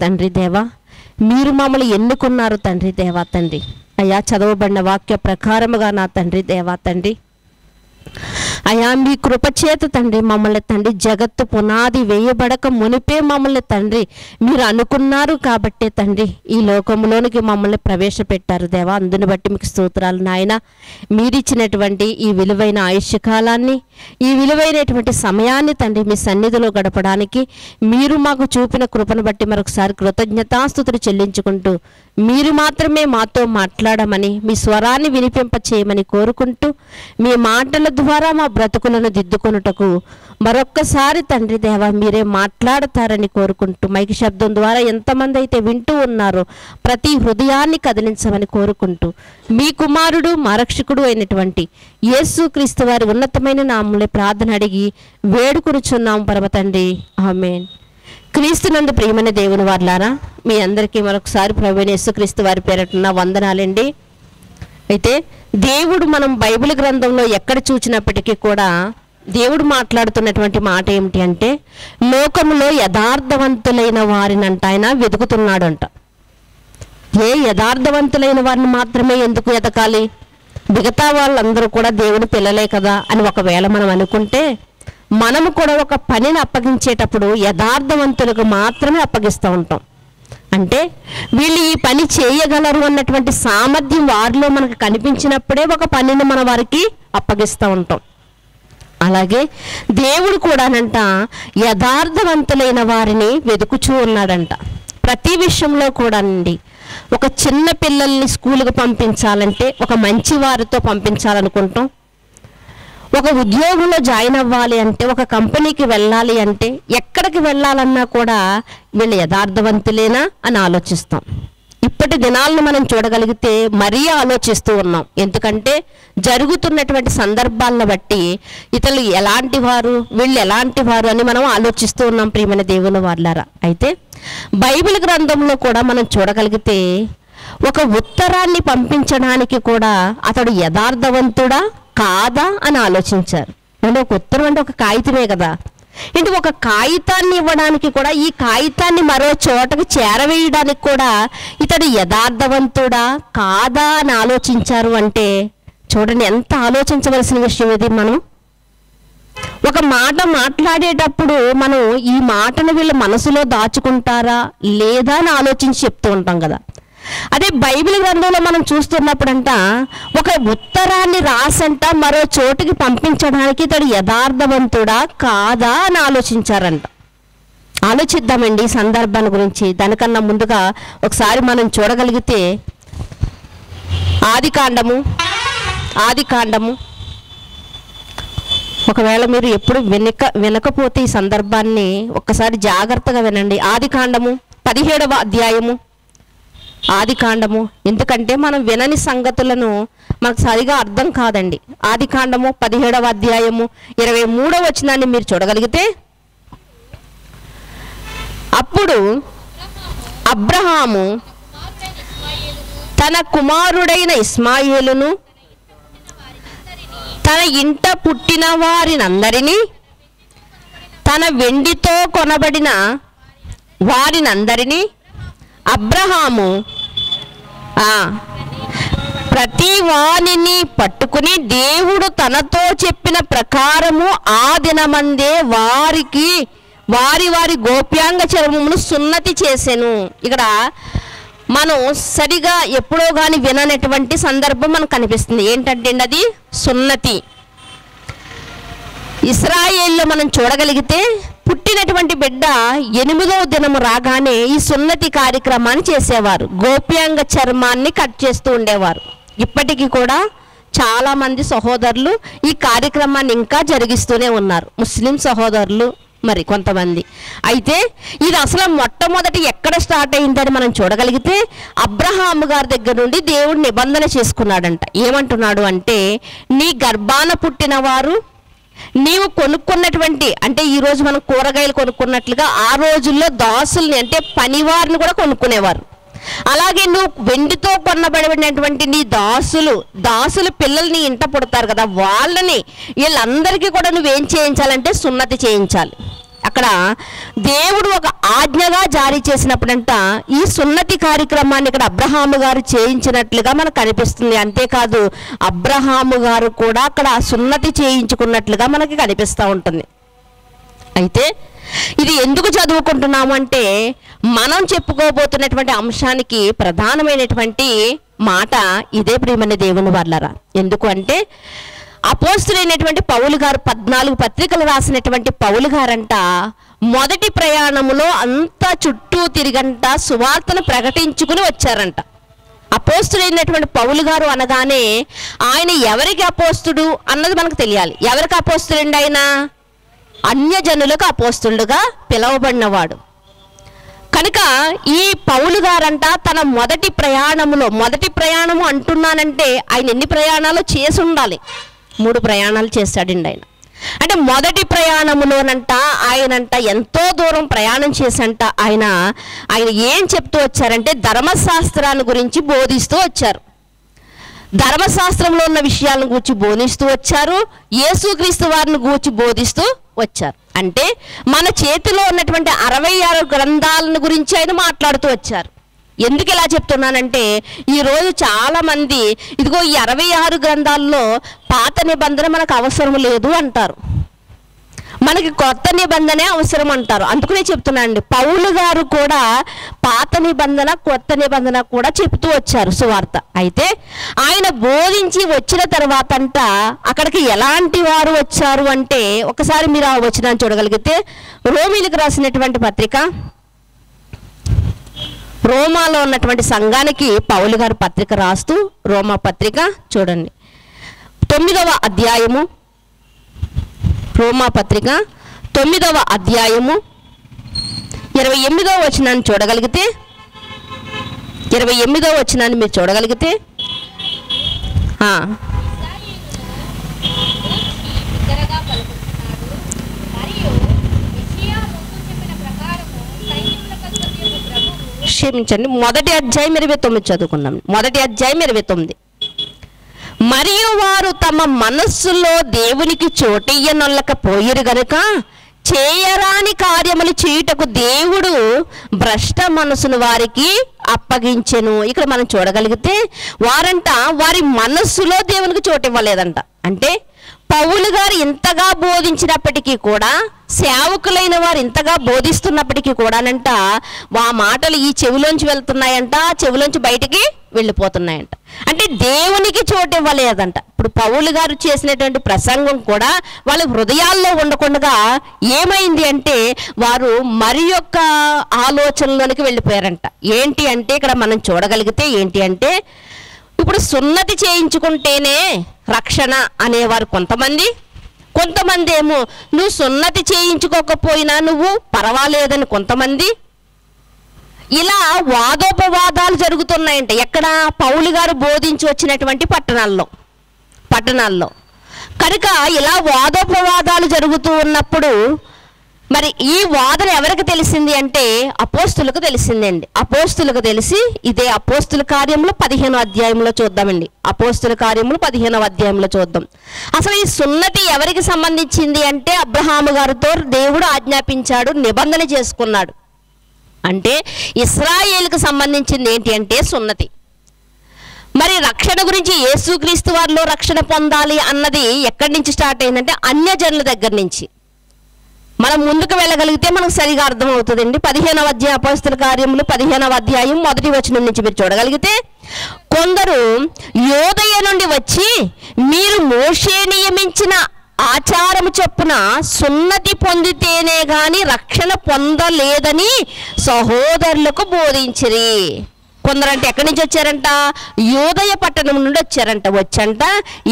తండ్రి దేవా, మీరు మమ్మల్ని ఎన్నుకున్నారు తండ్రి దేవా తండ్రి. అయ్యా, చదవబడిన వాక్య ప్రకారముగా నా తండ్రి దేవా తండ్రి, అయ్యా మీ కృపచేత తండ్రి మమ్మల్ని తండ్రి జగత్తు పునాది వేయబడక మునిపే మమ్మల్ని తండ్రి మీరు అనుకున్నారు కాబట్టే తండ్రి ఈ లోకంలోనికి మమ్మల్ని ప్రవేశపెట్టారు దేవా. అందుని బట్టి మీకు స్తోత్రాలు నాయన. మీరిచ్చినటువంటి ఈ విలువైన ఆయుష్య కాలాన్ని, ఈ విలువైనటువంటి సమయాన్ని తండ్రి మీ సన్నిధిలో గడపడానికి మీరు మాకు చూపిన కృపను బట్టి మరొకసారి కృతజ్ఞతాస్తుతులు చెల్లించుకుంటూ మీరు మాత్రమే మాతో మాట్లాడమని, మీ స్వరాన్ని వినిపింప చేయమని కోరుకుంటూ మీ మాటల ద్వారా మా బ్రతుకులను దిద్దుకొనుటకు మరొక్కసారి తండ్రి దేవా మీరే మాట్లాడతారని కోరుకుంటూ మైకి శబ్దం ద్వారా ఎంతమంది అయితే వింటూ ఉన్నారో ప్రతి హృదయాన్ని కదిలించమని కోరుకుంటూ మీ కుమారుడు మా రక్షకుడు అయినటువంటి యేసుక్రీస్తు వారి ఉన్నతమైన నామములో ప్రార్థన అడిగి వేడుకొనుచున్నాం పరమ తండ్రి, ఆమేన్. క్రీస్తునందు ప్రియమైన దేవుని వారలారా, మీ అందరికీ మరొకసారి ప్రభువైన యేసుక్రీస్తు వారి పేరట వందనాలండి. అయితే దేవుడు మనం బైబిల్ గ్రంథంలో ఎక్కడ చూసినప్పటికీ కూడా దేవుడు మాట్లాడుతున్నటువంటి మాట ఏమిటి అంటే, లోకంలో యథార్థవంతులైన వారినంట ఆయన వెతుకుతున్నాడంట. యథార్థవంతులైన వారిని మాత్రమే ఎందుకు ఎతకాలి? మిగతా వాళ్ళందరూ కూడా దేవుని పిల్లలే కదా అని ఒకవేళ మనం అనుకుంటే, మనము కూడా ఒక పనిని అప్పగించేటప్పుడు యథార్థవంతులకు మాత్రమే అప్పగిస్తూ ఉంటాం. అంటే వీళ్ళు ఈ పని చేయగలరు అన్నటువంటి సామర్థ్యం వారిలో మనకు కనిపించినప్పుడే ఒక పనిని మన వారికి అప్పగిస్తూ ఉంటాం. అలాగే దేవుడు కూడానంట యథార్థవంతులైన వారిని వెతుకుచూ ఉన్నాడంట. ప్రతి విషయంలో కూడా అండి, ఒక చిన్న పిల్లల్ని స్కూల్కి పంపించాలంటే ఒక మంచి వారితో పంపించాలనుకుంటాం. ఒక ఉద్యోగంలో జాయిన్ అవ్వాలి అంటే, ఒక కంపెనీకి వెళ్ళాలి అంటే, ఎక్కడికి వెళ్ళాలన్నా కూడా వీళ్ళు యథార్థవంతులేనా అని ఆలోచిస్తాం. ఇప్పటి దినాలను మనం చూడగలిగితే మరీ ఆలోచిస్తూ ఉన్నాం. ఎందుకంటే జరుగుతున్నటువంటి సందర్భాలను బట్టి ఇతరులు ఎలాంటి వారు, వీళ్ళు ఎలాంటి వారు అని మనం ఆలోచిస్తూ ఉన్నాం ప్రియమైన దేవుని వారలారా. అయితే బైబిల్ గ్రంథంలో కూడా మనం చూడగలిగితే ఒక ఉత్తరాన్ని పంపించడానికి కూడా అతడు యథార్థవంతుడా కాదా అని ఆలోచించారు. అంటే ఒక ఉత్తరం అంటే ఒక కాగితమే కదా. అంటే ఒక కాగితాన్ని ఇవ్వడానికి కూడా, ఈ కాగితాన్ని మరో చోటకు చేరవేయడానికి కూడా ఇతడు యథార్థవంతుడా కాదా అని ఆలోచించారు. అంటే చూడండి ఎంత ఆలోచించవలసిన విషయం ఇది. మనం ఒక మాట మాట్లాడేటప్పుడు మనం ఈ మాటను వీళ్ళ మనసులో దాచుకుంటారా లేదా అని ఆలోచించి చెప్తూ ఉంటాం కదా. అదే బైబిల్ గ్రంథంలో మనం చూస్తున్నప్పుడంట ఒక ఉత్తరాన్ని రాసంట మరో చోటుకి పంపించడానికి ఇతడు యథార్థవంతుడా కాదా అని ఆలోచించారంట. ఆలోచిద్దామండి ఈ సందర్భాన్ని గురించి. దానికన్నా ముందుగా ఒకసారి మనం చూడగలిగితే ఆదికాండము ఒకవేళ మీరు ఎప్పుడు వినకపోతే ఈ సందర్భాన్ని ఒక్కసారి జాగ్రత్తగా వినండి. ఆదికాండము 17వ అధ్యాయము. ఆదికాండము, ఎందుకంటే మనం వినని సంగతులను మనకు సరిగా అర్థం కాదండి. ఆదికాండము 17వ అధ్యాయము 23వ వచనాన్ని మీరు చూడగలిగితే, అప్పుడు అబ్రహాము తన కుమారుడైన ఇస్మాయేలును తన ఇంట పుట్టిన వారినందరినీ తన వెండితో కొనబడిన వారినందరినీ అబ్రహాము ప్రతి వానిని పట్టుకుని దేవుడు తనతో చెప్పిన ప్రకారము ఆ దినమందే వారికి వారి గోప్యాంగ చర్మమును సున్నతి చేసెను. ఇక్కడ మనం సరిగా ఎప్పుడో కానీ విననటువంటి సందర్భం మనకు కనిపిస్తుంది. ఏంటంటే అది సున్నతి. ఇశ్రాయేల్లో మనం చూడగలిగితే పుట్టినటువంటి బిడ్డ 8వ దినము రాగానే ఈ సున్నతి కార్యక్రమాన్ని చేసేవారు. గోప్యాంగ చర్మాన్ని కట్ చేస్తూ ఉండేవారు. ఇప్పటికీ కూడా చాలామంది సహోదరులు ఈ కార్యక్రమాన్ని ఇంకా జరిగిస్తూనే ఉన్నారు, ముస్లిం సహోదరులు మరి కొంతమంది. అయితే ఇది అసలు మొట్టమొదటి ఎక్కడ స్టార్ట్ అయిందని మనం చూడగలిగితే అబ్రహాము గారి దగ్గర నుండి దేవుడు నిబంధన చేసుకున్నాడంట. ఏమంటున్నాడు అంటే, నీ గర్భాన పుట్టిన వారు నీవు కొనుక్కున్నటువంటి, అంటే ఈరోజు మనం కూరగాయలు కొనుక్కున్నట్లుగా ఆ రోజుల్లో దాసుల్ని అంటే పనివారిని కూడా కొనుక్కునేవారు. అలాగే నువ్వు వెండితో కొనబడినటువంటి నీ దాసులు పిల్లల్ని ఇంట పుడతారు కదా, వీళ్ళందరికీ కూడా నువ్వేం చేయించాలంటే సున్నతి చేయించాలి. అక్కడ దేవుడు ఒక ఆజ్ఞగా జారీ చేసినప్పుడంట ఈ సున్నతి కార్యక్రమాన్ని ఇక్కడ అబ్రహాము గారు చేయించినట్లుగా మనకు కనిపిస్తుంది. అంతేకాదు అబ్రహాము గారు కూడా అక్కడ సున్నతి చేయించుకున్నట్లుగా మనకి కనిపిస్తూ ఉంటుంది. అయితే ఇది ఎందుకు చదువుకుంటున్నాము అంటే మనం చెప్పుకోబోతున్నటువంటి అంశానికి ప్రధానమైనటువంటి మాట ఇదే ప్రియమైన దేవుని వాళ్ళరా. ఎందుకు అంటే అపోస్తులైనటువంటి పౌలు గారు 14 పత్రికలు రాసినటువంటి పౌలు గారంట మొదటి ప్రయాణములో అంతా చుట్టూ తిరిగంట సువార్తను ప్రకటించుకుని వచ్చారంట. అపోస్తులైనటువంటి పౌలు గారు అనగానే ఆయన ఎవరికి అపోస్తుడు అన్నది మనకు తెలియాలి. ఎవరికి అపోస్తుడండి? ఆయన అన్యజనులకు అపోస్తులుగా పిలువబడినవాడు. కనుక ఈ పౌలు గారంట తన మొదటి ప్రయాణము అంటున్నానంటే ఆయన ఎన్ని ప్రయాణాలు చేసి ఉండాలి? 3 ప్రయాణాలు చేశాడండి ఆయన. అంటే మొదటి ప్రయాణములోనంట ఆయనంట ఎంతో దూరం ప్రయాణం చేసంట ఆయన ఏం చెప్తూ వచ్చారంటే ధర్మశాస్త్రాన్ని గురించి బోధిస్తూ వచ్చారు. ధర్మశాస్త్రంలో ఉన్న విషయాలను గూర్చి బోధిస్తూ వచ్చారు. యేసుక్రీస్తు వారిని గూర్చి బోధిస్తూ వచ్చారు. అంటే మన చేతిలో ఉన్నటువంటి 66 గ్రంథాలను గురించి ఆయన మాట్లాడుతూ వచ్చారు. ఎందుకు ఇలా చెప్తున్నానంటే ఈరోజు చాలామంది ఇదిగో ఈ 66 గ్రంథాల్లో పాత నిబంధన మనకు అవసరం లేదు అంటారు, మనకి కొత్త నిబంధనే అవసరం అంటారు. అందుకనే చెప్తున్నానండి, పౌలు గారు కూడా పాత నిబంధన కొత్త నిబంధన కూడా చెప్తూ వచ్చారు సువార్త. అయితే ఆయన బోధించి వచ్చిన తర్వాత అంట అక్కడికి ఎలాంటి వారు వచ్చారు అంటే ఒకసారి మీరు ఆ వచనాన్ని చూడగలిగితే రోమీలకు రాసినటువంటి పత్రిక, రోమాలో ఉన్నటువంటి సంఘానికి పౌలు గారు పత్రిక రాస్తూ రోమా పత్రిక చూడండి 9వ అధ్యాయము, రోమా పత్రిక 9వ అధ్యాయము 28వ వచనాన్ని చూడగలిగితే 28వ వచనాన్ని మీరు చూడగలిగితే క్షమించండి, మొదటి అధ్యాయం 29 చదువుకున్నాం. మొదటి అధ్యాయం 29. మరియు వారు తమ మనస్సులో దేవునికి చోటియ్యనొల్లకపోయిరు గనుక చేయరాని కార్యములు చేయుటకు దేవుడు భ్రష్ట మనసును వారికి అప్పగించెను. ఇక్కడ మనం చూడగలిగితే వారంట వారి మనస్సులో దేవునికి చోటు ఇవ్వలేదంట. అంటే పౌలు గారు ఇంతగా బోధించినప్పటికీ కూడా, సేవకులైన వారు ఇంతగా బోధిస్తున్నప్పటికీ కూడానంట ఆ మాటలు ఈ చెవిలోంచి వెళ్తున్నాయంట, ఆ చెవిలోంచి బయటికి వెళ్ళిపోతున్నాయంట. అంటే దేవునికి చోటు ఇవ్వలేదంట. ఇప్పుడు పౌలు గారు చేసినటువంటి ప్రసంగం కూడా వాళ్ళ హృదయాల్లో ఉండకుండా ఏమైంది అంటే వారు మరి యొక్క ఆలోచనలోనికి వెళ్ళిపోయారంట. ఏంటి అంటే ఇక్కడ మనం చూడగలిగితే ఏంటి అంటే ఇప్పుడు సున్నతి చేయించుకుంటేనే రక్షణ అనేవారు కొంతమంది ఏమో నువ్వు సున్నతి చేయించుకోకపోయినా నువ్వు పర్వాలేదని కొంతమంది. ఇలా వాదోపవాదాలు జరుగుతున్నాయంట. ఎక్కడ? పౌలు గారు బోధించి వచ్చినటువంటి పట్టణాల్లో. కనుక ఇలా వాదోపవాదాలు జరుగుతూ ఉన్నప్పుడు మరి ఈ వాదన ఎవరికి తెలిసింది అంటే అపోస్తులకు తెలిసిందండి. అపోస్తులకు తెలిసి ఇదే అపోస్తుల కార్యములు 15వ అధ్యాయంలో చూద్దామండి. అపోస్తుల కార్యములు 15వ అధ్యాయంలో చూద్దాం. అసలు ఈ సున్నతి ఎవరికి సంబంధించింది అంటే అబ్రహాము గారితో దేవుడు ఆజ్ఞాపించాడు, నిబంధన చేసుకున్నాడు. అంటే ఇశ్రాయేలుకు సంబంధించింది ఏంటి అంటే సున్నతి. మరి రక్షణ గురించి యేసుక్రీస్తు వారిలో రక్షణ పొందాలి అన్నది ఎక్కడి నుంచి స్టార్ట్ అయిందంటే అన్యజనుల దగ్గర నుంచి. మనం ముందుకు వెళ్ళగలిగితే మనకు సరిగా అర్థమవుతుందండి. 15వ అధ్యాయం అపోస్తుల కార్యములు 15వ అధ్యాయం 1వ వచనం నుంచి మీరు చూడగలిగితే కొందరు యోదయ నుండి వచ్చి మీరు మోషే నియమించిన ఆచారము చొప్పున సున్నతి పొందితేనే గాని రక్షణ పొందలేదని సహోదరులకు బోధించిరి. కొందరంటే ఎక్కడి నుంచి వచ్చారంట? యోదయ పట్టణం నుండి వచ్చంట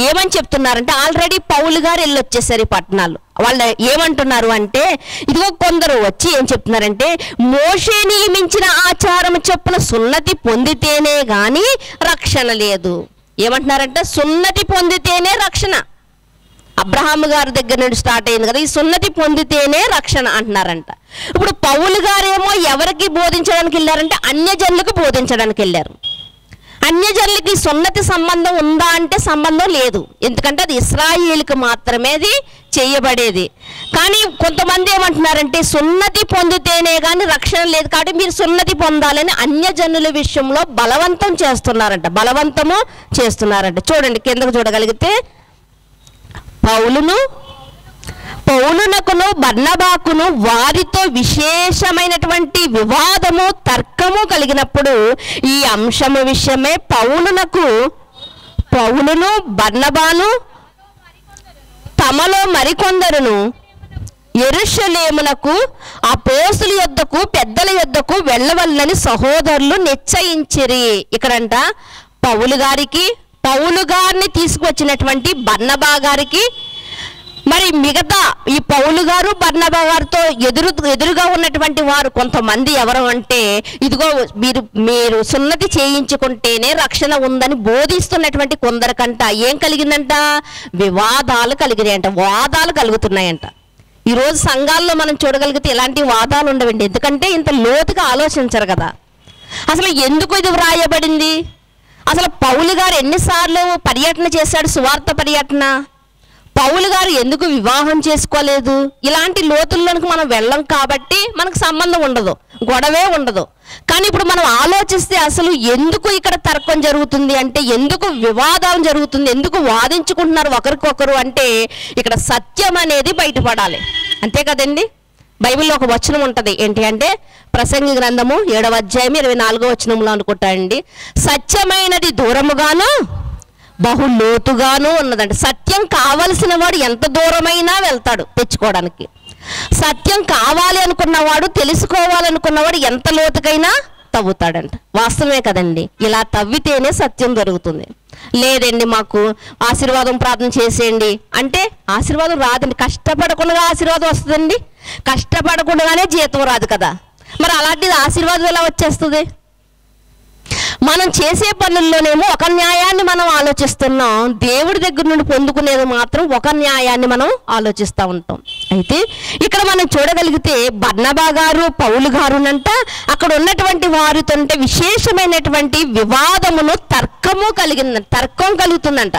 ఏమని చెప్తున్నారంటే ఆల్రెడీ పౌలు గారు వెళ్ళి వచ్చేసారు ఈ పట్టణాలు. వాళ్ళు ఏమంటున్నారు అంటే ఇదిగో కొందరు వచ్చి ఏం చెప్తున్నారంటే మోషే నియమించిన ఆచారం చొప్పున సున్నతి పొందితేనే గాని రక్షణ లేదు. ఏమంటున్నారంటే సున్నతి పొందితేనే రక్షణ. అబ్రహాము గారి దగ్గర నుండి స్టార్ట్ అయింది కదా, ఈ సున్నతి పొందితేనే రక్షణ అంటున్నారంట. ఇప్పుడు పౌలు గారేమో ఎవరికి బోధించడానికి వెళ్ళారంటే అన్యజనులకు బోధించడానికి వెళ్ళారు. అన్యజనులకి సున్నతి సంబంధం ఉందా అంటే సంబంధం లేదు, ఎందుకంటే అది ఇశ్రాయేలుకు మాత్రమే అది చేయబడేది. కానీ కొంతమంది ఏమంటున్నారంటే సున్నతి పొందితేనే కానీ రక్షణ లేదు కాబట్టి మీరు సున్నతి పొందాలని అన్యజనుల విషయంలో బలవంతం చేస్తున్నారంట, బలవంతము చేస్తున్నారంట. చూడండి కిందకు చూడగలిగితే, పౌలునకును బర్నబాకును వారితో విశేషమైనటువంటి వివాదము తర్కము కలిగినప్పుడు ఈ అంశము విషయమే పౌలును బర్నబాను తమలో మరికొందరును యెరూషలేమునకు అపోస్తలుల యొద్దకు పెద్దల యొద్దకు వెళ్ళవల్లని సహోదరులు నిశ్చయించిరి. ఇక్కడంట పౌలు గారిని తీసుకువచ్చినటువంటి బర్నబా గారికి, మరి మిగతా ఈ పౌలు గారు బర్నబా గారితో ఎదురుగా ఉన్నటువంటి వారు కొంతమంది ఎవరు అంటే, ఇదిగో మీరు సున్నతి చేయించుకుంటేనే రక్షణ ఉందని బోధిస్తున్నటువంటి కొందరికంట ఏం కలిగిందంట, వివాదాలు కలిగినాయంట, వాదాలు కలుగుతున్నాయంట. ఈరోజు సంఘాల్లో మనం చూడగలిగితే ఇలాంటి వాదాలు ఉండవండి, ఎందుకంటే ఇంత లోతుగా ఆలోచించరు కదా. అసలు ఎందుకు ఇది వ్రాయబడింది, అసలు పౌలు గారు ఎన్నిసార్లు పర్యటన చేశాడు, సువార్త పర్యటన, పౌలు గారు ఎందుకు వివాహం చేసుకోలేదు, ఇలాంటి లోతుల్లోనికి మనం వెళ్ళం కాబట్టి మనకు సంబంధం ఉండదు, గొడవే ఉండదు. కానీ ఇప్పుడు మనం ఆలోచిస్తే అసలు ఎందుకు ఇక్కడ తర్కం జరుగుతుంది అంటే, ఎందుకు వివాదం జరుగుతుంది, ఎందుకు వాదించుకుంటున్నారు ఒకరికొకరు అంటే, ఇక్కడ సత్యం అనేది బయటపడాలి, అంతే కదండి. బైబిల్లో ఒక వచనం ఉంటుంది, ఏంటి అంటే ప్రసంగి గ్రంథము 7వ అధ్యాయం 24వ వచనంలో అనుకుంటానండి, సత్యమైనది దూరముగాను బహు లోతుగాను ఉన్నదండి. సత్యం కావలసిన వాడు ఎంత దూరమైనా వెళ్తాడు తెచ్చుకోవడానికి, సత్యం కావాలి అనుకున్నవాడు, తెలుసుకోవాలనుకున్నవాడు ఎంత లోతుకైనా తవ్వుతాడంట. వాస్తవమే కదండి, ఇలా తవ్వితేనే సత్యం జరుగుతుంది. లేదండి మాకు ఆశీర్వాదం ప్రార్థన చేసేయండి అంటే ఆశీర్వాదం రాదండి, కష్టపడకుండా ఆశీర్వాదం వస్తుందండి, కష్టపడకుండానే జీతం రాదు కదా, మరి అలాంటిది ఆశీర్వాదం ఎలా వచ్చేస్తుంది? మనం చేసే పనుల్లోనేమో ఒక న్యాయాన్ని మనం ఆలోచిస్తున్నాం, దేవుడి దగ్గర నుండి పొందుకునేది మాత్రం ఒక న్యాయాన్ని మనం ఆలోచిస్తూ ఉంటాం. అయితే ఇక్కడ మనం చూడగలిగితే బర్నబా గారు పౌలు గారునంట అక్కడ ఉన్నటువంటి వారితో విశేషమైనటువంటి వివాదమును తర్కం కలుగుతుందంట.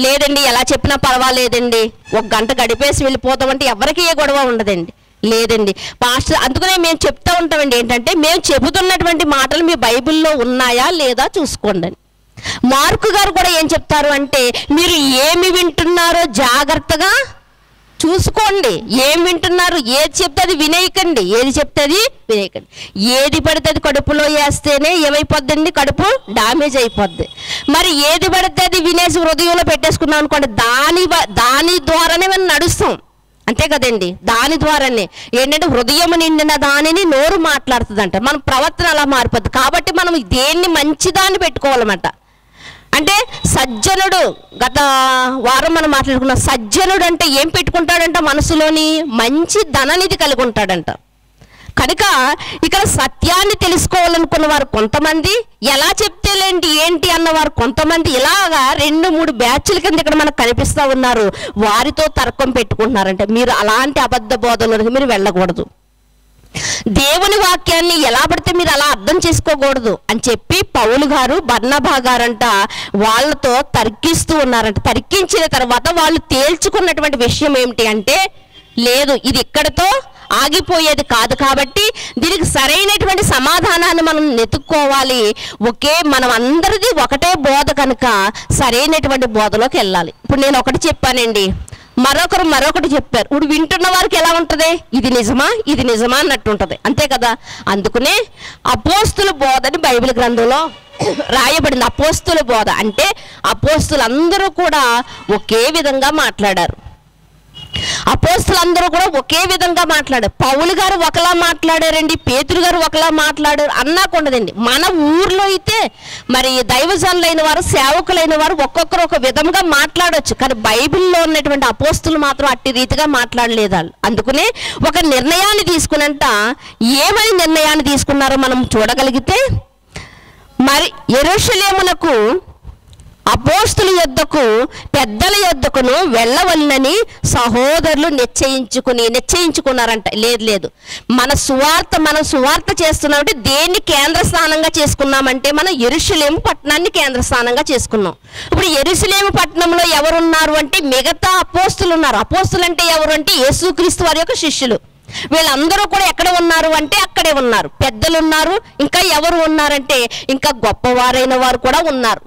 లేదండి ఎలా చెప్పినా పర్వాలేదండి, ఒక గంట గడిపేసి వెళ్ళిపోతామంటే ఎవరికి ఏ గొడవ ఉండదండి. లేదండి పాస్టర్, అందుకనే మేము చెప్తూ ఉంటామండి ఏంటంటే, మేము చెబుతున్నటువంటి మాటలు మీ బైబిల్లో ఉన్నాయా లేదా చూసుకోండి అని. మార్కు గారు కూడా ఏం చెప్తారు అంటే, మీరు ఏమి వింటున్నారో జాగ్రత్తగా చూసుకోండి, ఏం వింటున్నారు, ఏది చెప్తే అది వినేయకండి, ఏది చెప్తే అది వినేయకండి. ఏది పడితే అది కడుపులో వేస్తేనే ఏమైపోద్దండి, కడుపు డ్యామేజ్ అయిపోద్ది. మరి ఏది పడితే అది వినేసి హృదయంలో పెట్టేసుకున్నాం అనుకోండి, దాని ద్వారానే మనం నడుస్తాం, అంతే కదండి. దాని ద్వారానే ఏంటంటే హృదయం నిండిన దానిని నోరు మాట్లాడుతుందంట, మన ప్రవర్తన అలా మారిపోద్ది. కాబట్టి మనం దేన్ని మంచిదాన్ని పెట్టుకోవాలన్నమాట. అంటే సజ్జనుడు, గత వారం మనం మాట్లాడుకున్నాం, సజ్జనుడు అంటే ఏం పెట్టుకుంటాడంట, మనసులోని మంచి ధననిధి కలిగి ఉంటాడంట. కనుక ఇక్కడ సత్యాన్ని తెలుసుకోవాలనుకున్న వారు కొంతమంది, ఎలా చెప్తేలేంటి ఏంటి అన్నవారు కొంతమంది, ఇలాగా 2-3 బ్యాచ్ల కింద ఇక్కడ మనకు కనిపిస్తూ ఉన్నారు. వారితో తర్కం పెట్టుకుంటున్నారంటే మీరు అలాంటి అబద్ధ బోధనలకు మీరు వెళ్ళకూడదు. దేవుని వాక్యాన్ని ఎలా పడితే మీరు అలా అర్థం చేసుకోకూడదు అని చెప్పి పౌలు గారు బర్నబా గారంట వాళ్ళతో తర్కిస్తూ ఉన్నారంట. తర్కించిన తర్వాత వాళ్ళు తేల్చుకున్నటువంటి విషయం ఏమిటి అంటే, లేదు ఇది ఇక్కడితో ఆగిపోయేది కాదు, కాబట్టి దీనికి సరైనటువంటి సమాధానాన్ని మనం వెతుక్కోవాలి. మనం అందరిది ఒకటే బోధ కనుక సరైనటువంటి బోధలోకి వెళ్ళాలి. ఇప్పుడు నేను ఒకటి చెప్పానండి, మరొకటి చెప్పారు, ఇప్పుడు వింటున్న వారికి ఎలా ఉంటుంది, ఇది నిజమా అన్నట్టు ఉంటుంది, అంతే కదా. అందుకనే అపోస్తుల బోధని బైబిల్ గ్రంథంలో రాయబడింది. అపోస్తుల బోధ అంటే అపోస్తులందరూ కూడా ఒకే విధంగా మాట్లాడారు, అపోస్తులందరూ కూడా ఒకే విధంగా మాట్లాడారు. పౌలు గారు ఒకలా మాట్లాడారండి, పేతురు గారు ఒకలా మాట్లాడారు అన్నాకుండదండి. మన ఊర్లో అయితే మరి దైవజనులైన వారు, సేవకులైన వారు ఒక్కొక్కరు ఒక విధంగా మాట్లాడవచ్చు, కానీ బైబిల్లో ఉన్నటువంటి అపోస్తులు మాత్రం అట్టి రీతిగా మాట్లాడలేదు. అందుకనే ఒక నిర్ణయాన్ని తీసుకున్నంట, ఏమని నిర్ణయాన్ని తీసుకున్నారో మనం చూడగలిగితే, మరి యెరూషలేమునకు అపోస్తుల యొద్దకు పెద్దల యొద్దకును వెళ్ళవలనని సహోదరులు నిశ్చయించుకున్నారంట. లేదు, మనం సువార్త చేస్తున్నామంటే దేన్ని కేంద్ర స్థానంగా చేసుకున్నామంటే మనం యెరూషలేము పట్టణాన్ని కేంద్ర స్థానంగా చేసుకున్నాం. ఇప్పుడు యెరూషలేము పట్టణంలో ఎవరున్నారు అంటే మిగతా అపోస్తులు ఉన్నారు. అపోస్తులు అంటే ఎవరు అంటే యేసుక్రీస్తు వారి యొక్క శిష్యులు. వీళ్ళందరూ కూడా ఎక్కడ ఉన్నారు అంటే అక్కడే ఉన్నారు. పెద్దలు ఉన్నారు, ఇంకా ఎవరు ఉన్నారంటే ఇంకా గొప్పవారైన వారు కూడా ఉన్నారు.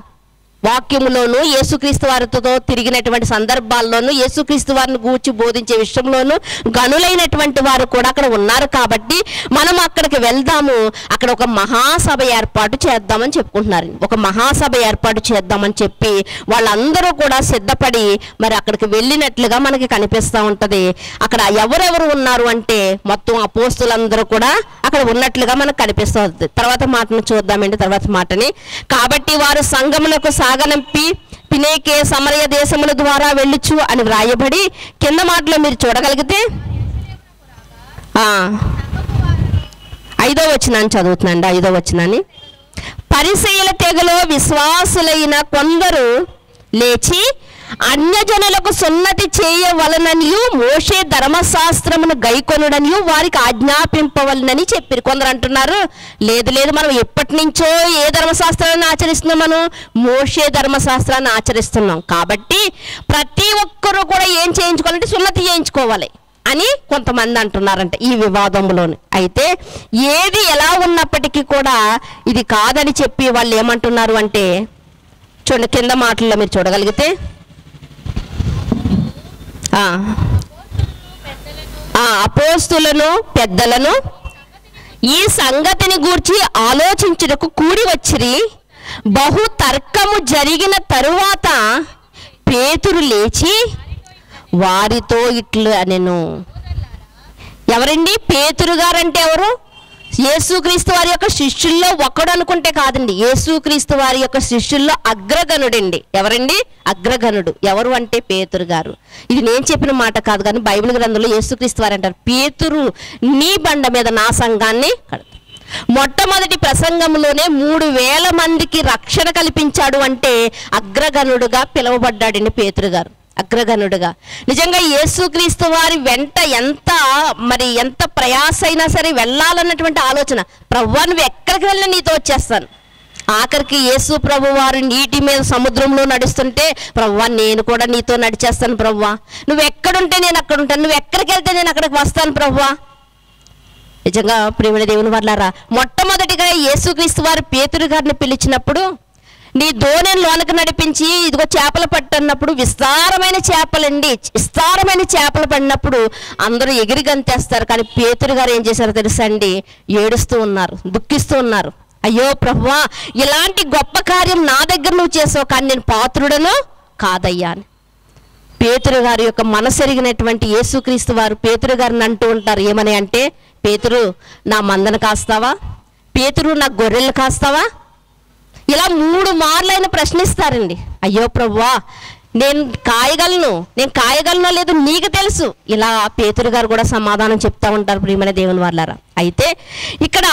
వాక్యములోను యేసుక్రీస్తు వారితో తిరిగినటువంటి సందర్భాల్లోనూ యేసుక్రీస్తు వారిని గూర్చి బోధించే విషయంలోనూ గనులైనటువంటి వారు కూడా అక్కడ ఉన్నారు. కాబట్టి మనం అక్కడికి వెళ్దాము, అక్కడ ఒక మహాసభ ఏర్పాటు చేద్దామని చెప్పుకుంటున్నారు. ఒక మహాసభ ఏర్పాటు చేద్దామని చెప్పి వాళ్ళందరూ కూడా సిద్ధపడి మరి అక్కడికి వెళ్ళినట్లుగా మనకి కనిపిస్తూ ఉంటుంది. అక్కడ ఎవరెవరు ఉన్నారు అంటే మొత్తం అపోస్తులందరూ కూడా అక్కడ ఉన్నట్లుగా మనకు కనిపిస్తుంది. తర్వాత మాటను చూద్దామండి. తర్వాత మాటని, కాబట్టి వారు సంఘములకు సాగనంపి పినేకే సమరయ దేశముల ద్వారా వెళ్ళుచు అని వ్రాయబడి కింద మాటలో మీరు చూడగలిగితే 5వ వచనాన్ని చదువుతున్నాండి. 5వ వచనాన్ని, పరిసయ్యుల తెగలో విశ్వాసులైన కొందరు లేచి అన్యజనులకు సున్నతి చేయవలననియు మోషే ధర్మశాస్త్రమును గైకొనుడనియు వారికి ఆజ్ఞాపింపవలనని చెప్పారు. కొందరు అంటున్నారు లేదు మనం ఎప్పటి నుంచో ఏ ధర్మశాస్త్రాన్ని ఆచరిస్తున్నాం, మనం మోషే ధర్మశాస్త్రాన్ని ఆచరిస్తున్నాం. కాబట్టి ప్రతి ఒక్కరూ కూడా ఏం చేయించుకోవాలంటే సున్నతి చేయించుకోవాలి అని కొంతమంది అంటున్నారంట ఈ వివాదంలోని. అయితే ఏది ఎలా ఉన్నప్పటికీ కూడా ఇది కాదని చెప్పి వాళ్ళు ఏమంటున్నారు అంటే చూడండి, కింద మాటల్లో మీరు చూడగలిగితే అపోస్తులను పెద్దలను ఈ సంగతిని గూర్చి ఆలోచించుటకు కూడి వచ్చిరి. బహు తర్కము జరిగిన తరువాత పేతురు లేచి వారితో ఇట్లు అనెను. ఎవరండి పేతురు గారంటే? ఎవరు? యేసుక్రీస్తు వారి యొక్క శిష్యుల్లో ఒకడు అనుకుంటే కాదండి, యేసుక్రీస్తు వారి యొక్క శిష్యుల్లో అగ్రగణుడండి. ఎవరండి? అగ్రగణుడు. ఎవరు అంటే పేతురు గారు. ఇది నేను చెప్పిన మాట కాదు, కానీ బైబిల్ గ్రంథంలో యేసుక్రీస్తు వారు అంటారు, పేతురు నీ బండ మీద నా సంఘాన్ని కడతా. మొట్టమొదటి ప్రసంగంలోనే 3000 మందికి రక్షణ కల్పించాడు అంటే అగ్రగణుడుగా పిలువబడ్డాడండి పేతురు గారు, అగ్రగణుడుగా. నిజంగా యేసుక్రీస్తు వారి వెంట ఎంత ప్రయాస అయినా సరే వెళ్ళాలన్నటువంటి ఆలోచన. ప్రభువా నువ్వు ఎక్కడికి వెళ్ళినా నీతో వచ్చేస్తాను. ఆఖరికి యేసు ప్రభు వారు నీటి మీద సముద్రంలో నడుస్తుంటే ప్రభువా నేను కూడా నీతో నడిచేస్తాను ప్రభువా, నువ్వు ఎక్కడుంటే నేను అక్కడ ఉంటాను, నువ్వు ఎక్కడికి వెళ్తే నేను అక్కడికి వస్తాను ప్రభువా. నిజంగా ప్రియమైన దేవుని వర్లారా, మొట్టమొదటిగా యేసుక్రీస్తు వారు పేతురు గారిని పిలిచినప్పుడు నీ దోణిని లోనకు నడిపించి ఇదిగో చేపలు పట్టన్నప్పుడు విస్తారమైన చేపలు పడినప్పుడు అందరూ ఎగిరి గంతేస్తారు. కానీ పేతురు గారు ఏం చేశారో తెలుసా అండి? ఏడుస్తూ ఉన్నారు, దుఃఖిస్తూ ఉన్నారు. అయ్యో ప్రభువా ఇలాంటి గొప్ప కార్యం నా దగ్గర నువ్వు చేసావు, కానీ నేను పాత్రుడను కాదయ్యా అని. పేతురు గారి యొక్క మనసెరిగినటువంటి యేసుక్రీస్తు వారు పేతురు గారిని అంటూ ఉంటారు. ఏమని అంటే, పేతురు నా మందను కాస్తావా? పేతురు నా గొర్రెలు కాస్తావా? ఇలా 3 మార్లు ఆయన ప్రశ్నిస్తారండి. అయ్యో ప్రభువా నేను కాయగలనో లేదో నీకు తెలుసు. ఇలా పేతురు గారు కూడా సమాధానం చెప్తా ఉంటారు ప్రియమైన దేవుని వాళ్ళారా. అయితే ఇక్కడ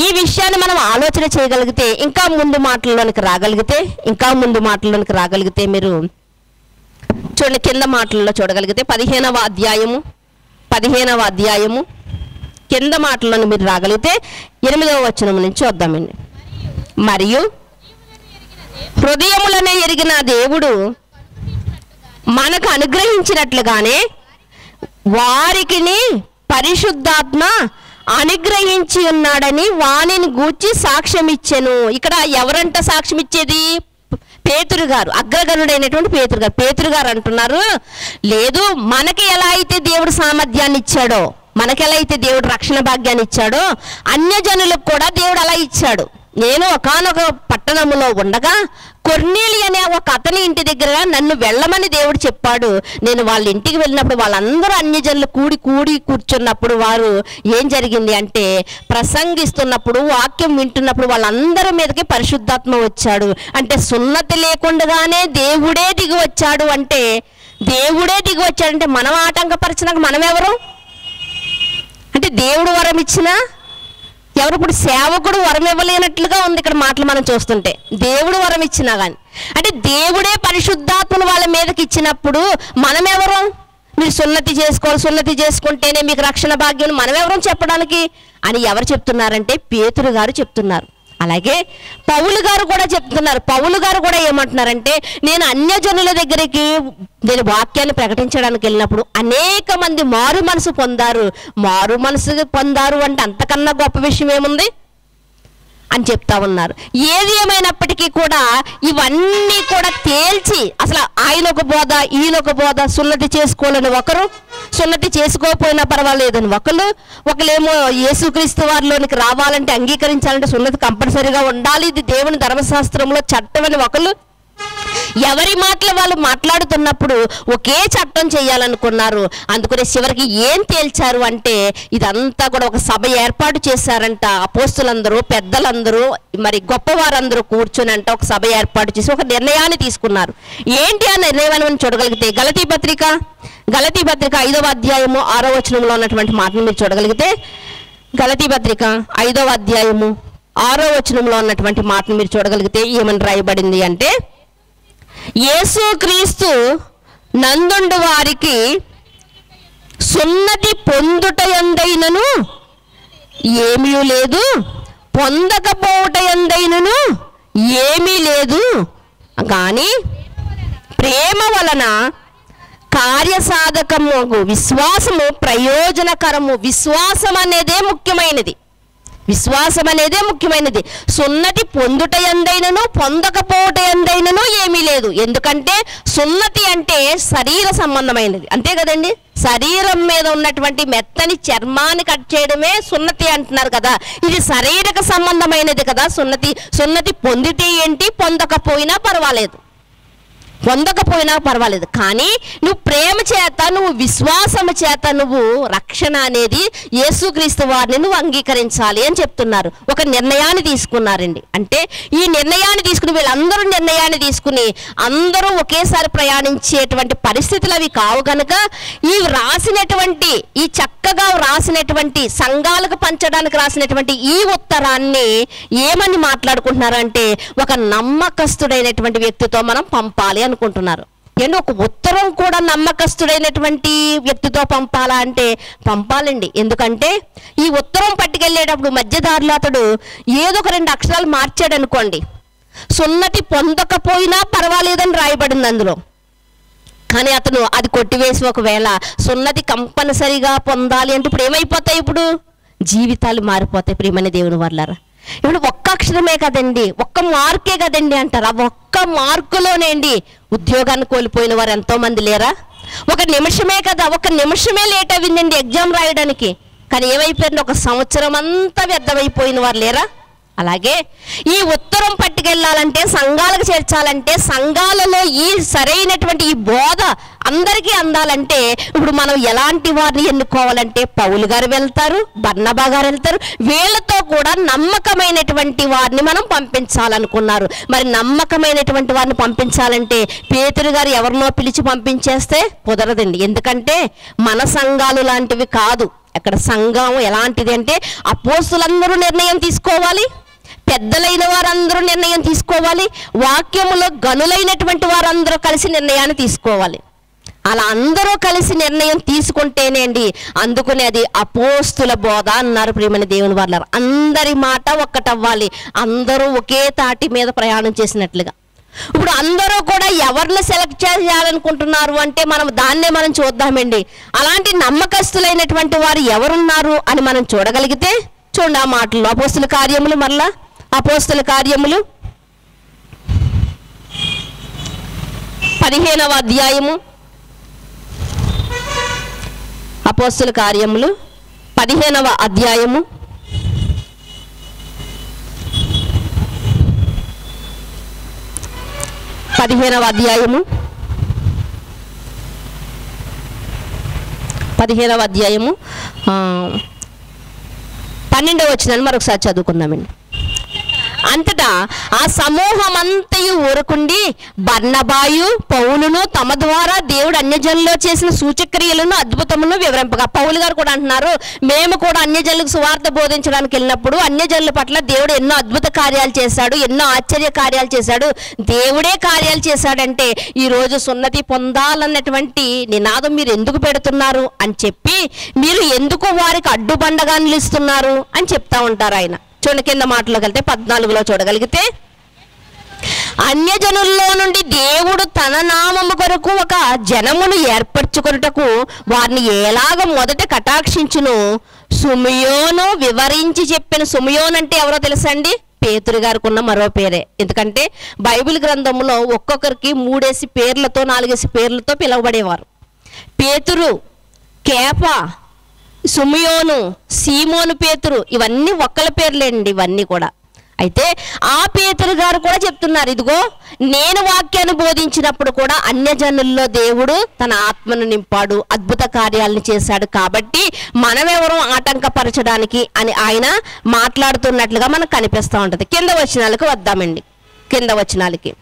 ఈ విషయాన్ని మనం ఆలోచన చేయగలిగితే ఇంకా ముందు మాటల్లోనికి రాగలిగితే మీరు చూడండి, కింద మాటల్లో చూడగలిగితే 15వ అధ్యాయము కింద మాటల్లోని మీరు రాగలిగితే 8వ వచనం నుంచి వద్దామండి. మరియు హృదయములనే ఎరిగిన దేవుడు మనకు అనుగ్రహించినట్లుగానే వారికి పరిశుద్ధాత్మ అనుగ్రహించి ఉన్నాడని వానిని గూర్చి సాక్ష్యం ఇచ్చెను. ఇక్కడ ఎవరంట సాక్ష్యం ఇచ్చేది? పేతురు గారు, అగ్రగణుడైనటువంటి పేతురు గారు అంటున్నారు, లేదు మనకి ఎలా అయితే దేవుడు సామర్థ్యాన్ని ఇచ్చాడో, మనకెలా అయితే దేవుడు రక్షణ భాగ్యాన్ని ఇచ్చాడో అన్యజనులకు కూడా దేవుడు అలా ఇచ్చాడు. నేను ఒకానొక పట్టణములో ఉండగా కొర్నేలి అనే ఒక అతని ఇంటి దగ్గర నన్ను వెళ్ళమని దేవుడు చెప్పాడు. నేను వాళ్ళ ఇంటికి వెళ్ళినప్పుడు వాళ్ళందరూ అన్యజనులు కూర్చున్నప్పుడు వారు ఏం జరిగింది అంటే, ప్రసంగిస్తున్నప్పుడు వాక్యం వింటున్నప్పుడు వాళ్ళందరి మీదకి పరిశుద్ధాత్మ వచ్చాడు. అంటే సున్నతి లేకుండానే దేవుడే దిగి వచ్చాడంటే మనం ఆటంకపరిచినాక మనం ఎవరు అంటే, దేవుడు వరం ఇచ్చినా ఎవరు ఇప్పుడు సేవకుడు వరం ఇవ్వలేనట్లుగా ఉంది ఇక్కడ మాటలు మనం చూస్తుంటే. దేవుడు వరం ఇచ్చినా కానీ, అంటే దేవుడే పరిశుద్ధాత్మను వాళ్ళ మీదకి ఇచ్చినప్పుడు మనమెవరు? మీరు సున్నతి చేసుకోవాలి, సున్నతి చేసుకుంటేనే మీకు రక్షణ భాగ్యం, మనమెవరం చెప్పడానికి అని ఎవరు చెప్తున్నారంటే పేతురు గారు చెప్తున్నారు. అలాగే పౌలు గారు కూడా చెప్తున్నారు. పౌలు గారు కూడా ఏమంటున్నారంటే, నేను అన్యజనుల దగ్గరికి నేను వాక్యాన్ని ప్రకటించడానికి వెళ్ళినప్పుడు అనేక మంది మారు మనసు పొందారు. మారు మనసు పొందారు అంటే అంతకన్నా గొప్ప విషయం ఏముంది అని చెప్తా ఉన్నారు. ఏది ఏమైనప్పటికీ కూడా ఇవన్నీ కూడా తేల్చి, అసలు ఆయన ఒక బోధ, ఈయన ఒక బోధ, సున్నతి చేసుకోవాలని ఒకరు, సున్నతి చేసుకోకపోయినా పర్వాలేదని ఒకళ్ళేమో యేసుక్రీస్తు వారిలోనికి రావాలంటే, అంగీకరించాలంటే సున్నతి కంపల్సరీగా ఉండాలి, ఇది దేవుని ధర్మశాస్త్రంలో చట్టం అని ఒకళ్ళు. ఎవరి మాటలు వాళ్ళు మాట్లాడుతున్నప్పుడు ఒకే చట్టం చేయాలనుకున్నారు. అందుకనే చివరికి ఏం తేల్చారు అంటే, ఇదంతా కూడా ఒక సభ ఏర్పాటు చేశారంట. అపోస్తులందరూ, పెద్దలందరూ, మరి గొప్పవారందరూ కూర్చొని అంట ఒక సభ ఏర్పాటు చేసి ఒక నిర్ణయాన్ని తీసుకున్నారు. ఏంటి ఆ నిర్ణయం అని చూడగలిగితే, గలతీ పత్రిక 5వ అధ్యాయము 6వ వచనంలో ఉన్నటువంటి మాటను మీరు చూడగలిగితే, గలతీ పత్రిక 5వ అధ్యాయము 6వ వచనంలో ఉన్నటువంటి మాటను మీరు చూడగలిగితే ఏమని రాయబడింది అంటే, యేసుక్రీస్తు నందుండు వారికి సున్నతి పొందుట యందైనను ఏమీ లేదు, పొందకపోవుట యందైనను ఏమీ లేదు, కానీ ప్రేమ వలన కార్యసాధకము విశ్వాసము ప్రయోజనకరము. విశ్వాసం అనేదే ముఖ్యమైనది. విశ్వాసం అనేదే ముఖ్యమైనది. సున్నతి పొందుట యందైనను పొందకపోవట యందైనను ఏమీ లేదు. ఎందుకంటే సున్నతి అంటే శరీర సంబంధమైనది, అంతే కదండి. శరీరం మీద ఉన్నటువంటి మెత్తని చర్మాన్ని కట్ చేయడమే సున్నతి అంటున్నారు కదా. ఇది శారీరక సంబంధమైనది కదా సున్నతి. సున్నతి పొందితే ఏంటి, పొందకపోయినా పర్వాలేదు, కానీ నువ్వు ప్రేమ చేత, నువ్వు విశ్వాసము చేత నువ్వు రక్షణ అనేది యేసుక్రీస్తు వారిని నువ్వు అంగీకరించాలి అని చెప్తున్నారు. ఒక నిర్ణయాన్ని తీసుకున్నారండి. అంటే ఈ నిర్ణయాన్ని తీసుకుని వీళ్ళందరూ నిర్ణయాన్ని తీసుకుని అందరూ ఒకేసారి ప్రయాణించేటువంటి పరిస్థితులు అవి కావు కనుక ఈ చక్కగా రాసినటువంటి సంఘాలకు పంచడానికి రాసినటువంటి ఈ ఉత్తరాన్ని ఏమని మాట్లాడుకుంటున్నారంటే, ఒక నమ్మకస్తుడైనటువంటి వ్యక్తితో మనం పంపాలి అనుకుంటున్నారు. ఏంటి, ఒక ఉత్తరం కూడా నమ్మకస్తుడైనటువంటి వ్యక్తితో పంపాలా అంటే పంపాలండి. ఎందుకంటే ఈ ఉత్తరం పట్టుకెళ్ళేటప్పుడు మధ్యదారిలో అతడు ఏదో ఒక 2 అక్షరాలు మార్చాడు అనుకోండి, సున్నతి పొందకపోయినా పర్వాలేదని రాయబడింది అందులో. కానీ అతను అది కొట్టివేసి ఒకవేళ సున్నతి కంపల్సరిగా పొందాలి అంటే ఇప్పుడు ఏమైపోతాయి, ఇప్పుడు జీవితాలు మారిపోతాయి. ప్రియమైన దేవుని వర్లారా, ఇప్పుడు ఒక్క అక్షరమే కదండి, ఒక్క మార్కే కదండి అంటారు. ఆ ఒక్క మార్కులోనేండి ఉద్యోగాన్ని కోల్పోయిన వారు ఎంతో మంది లేరా? ఒక నిమిషమే కదా, ఒక నిమిషమే లేట్ అయిందండి ఎగ్జామ్ రాయడానికి, కానీ ఏమైపోయింది, 1 సంవత్సరం అంతా వ్యర్థమైపోయిన వారు లేరా? అలాగే ఈ ఉత్తరం పట్టుకెళ్ళాలంటే, సంఘాలకు చేర్చాలంటే, సంఘాలలో ఈ సరైనటువంటి ఈ బోధ అందరికీ అందాలంటే ఇప్పుడు మనం ఎలాంటి వారిని ఎన్నుకోవాలంటే, పౌలు గారు వెళ్తారు, బర్నబా గారు వెళ్తారు, వీళ్ళతో కూడా నమ్మకమైనటువంటి వారిని మనం పంపించాలనుకున్నారు. మరి నమ్మకమైనటువంటి వారిని పంపించాలంటే పేతురు గారు ఎవరినో పిలిచి పంపించేస్తే కుదరదండి. ఎందుకంటే మన సంఘాలు లాంటివి కాదు. అక్కడ సంఘం ఎలాంటిది అంటే అపోస్తులందరూ నిర్ణయం తీసుకోవాలి, పెద్దలైన వారందరూ నిర్ణయం తీసుకోవాలి, వాక్యములో గనులైనటువంటి వారందరూ కలిసి నిర్ణయాన్ని తీసుకోవాలి. అలా అందరూ కలిసి నిర్ణయం తీసుకుంటేనే అండి, అందుకునే అది అపోస్తుల బోధ అన్నారు. ప్రియమైన దేవుని వారలారా, అందరి మాట ఒక్కటవ్వాలి, అందరూ ఒకే తాటి మీద ప్రయాణం చేసినట్లుగా. ఇప్పుడు అందరూ కూడా ఎవరిని సెలెక్ట్ చేయాలనుకుంటున్నారు అంటే దాన్నే మనం చూద్దామండి. అలాంటి నమ్మకస్తులైనటువంటి వారు ఎవరున్నారు అని మనం చూడగలిగితే చూడండి ఆ మాటలు. అపోస్తుల కార్యములు, మరలా అపోస్తుల కార్యములు 15వ అధ్యాయము, అపోస్తుల కార్యములు 15వ అధ్యాయము 15వ అధ్యాయము 12వ వచనాన్ని మరొకసారి చదువుకుందామండి. అంతటా ఆ సమూహం అంతయు ఊరుకుండి బర్నబాయు పౌలును తమ ద్వారా దేవుడు అన్యజనుల్లో చేసిన సూచక్రియలను అద్భుతములను వివరింపగా. పౌలు గారు కూడా అంటున్నారు, మేము కూడా అన్యజనులకు సువార్త బోధించడానికి వెళ్ళినప్పుడు అన్యజనుల పట్ల దేవుడు ఎన్నో అద్భుత కార్యాలు చేశాడు, ఎన్నో ఆశ్చర్య కార్యాలు చేశాడు. దేవుడే కార్యాలు చేశాడంటే ఈరోజు సున్నతి పొందాలన్నటువంటి నినాదం మీరు ఎందుకు పెడుతున్నారు అని చెప్పి, మీరు ఎందుకు వారికి అడ్డుబండగా నిలుస్తున్నారు అని చెప్తా ఉంటారు ఆయన. చూడండి కింద మాటలోకి వెళ్తే 14లో చూడగలిగితే, అన్యజనుల్లో నుండి దేవుడు తన నామము కొరకు ఒక జనమును ఏర్పరచుకొనుటకు వారిని ఎలాగ మొదట కటాక్షించును సుమియోను వివరించి చెప్పిన. సుమియోన్ అంటే ఎవరో తెలుసా అండి? పేతురు గారికి ఉన్న మరో పేరే. ఎందుకంటే బైబిల్ గ్రంథంలో ఒక్కొక్కరికి 3 పేర్లతో 4 పేర్లతో పిలువబడేవారు. పేతురు, కేఫా, సుమియోను, సీమోను పేతురు, ఇవన్నీ ఒక్కల పేర్లేండి ఇవన్నీ కూడా. అయితే ఆ పేతురు గారు కూడా చెప్తున్నారు, ఇదిగో నేను వాక్యాన్ని బోధించినప్పుడు కూడా అన్యజనుల్లో దేవుడు తన ఆత్మను నింపాడు, అద్భుత కార్యాలను చేశాడు, కాబట్టి మనమెవరూ ఆటంకపరచడానికి అని ఆయన మాట్లాడుతున్నట్లుగా మనకు కనిపిస్తూ ఉంటుంది. కింద వచనాలకు వద్దామండి. కింద వచనాలకి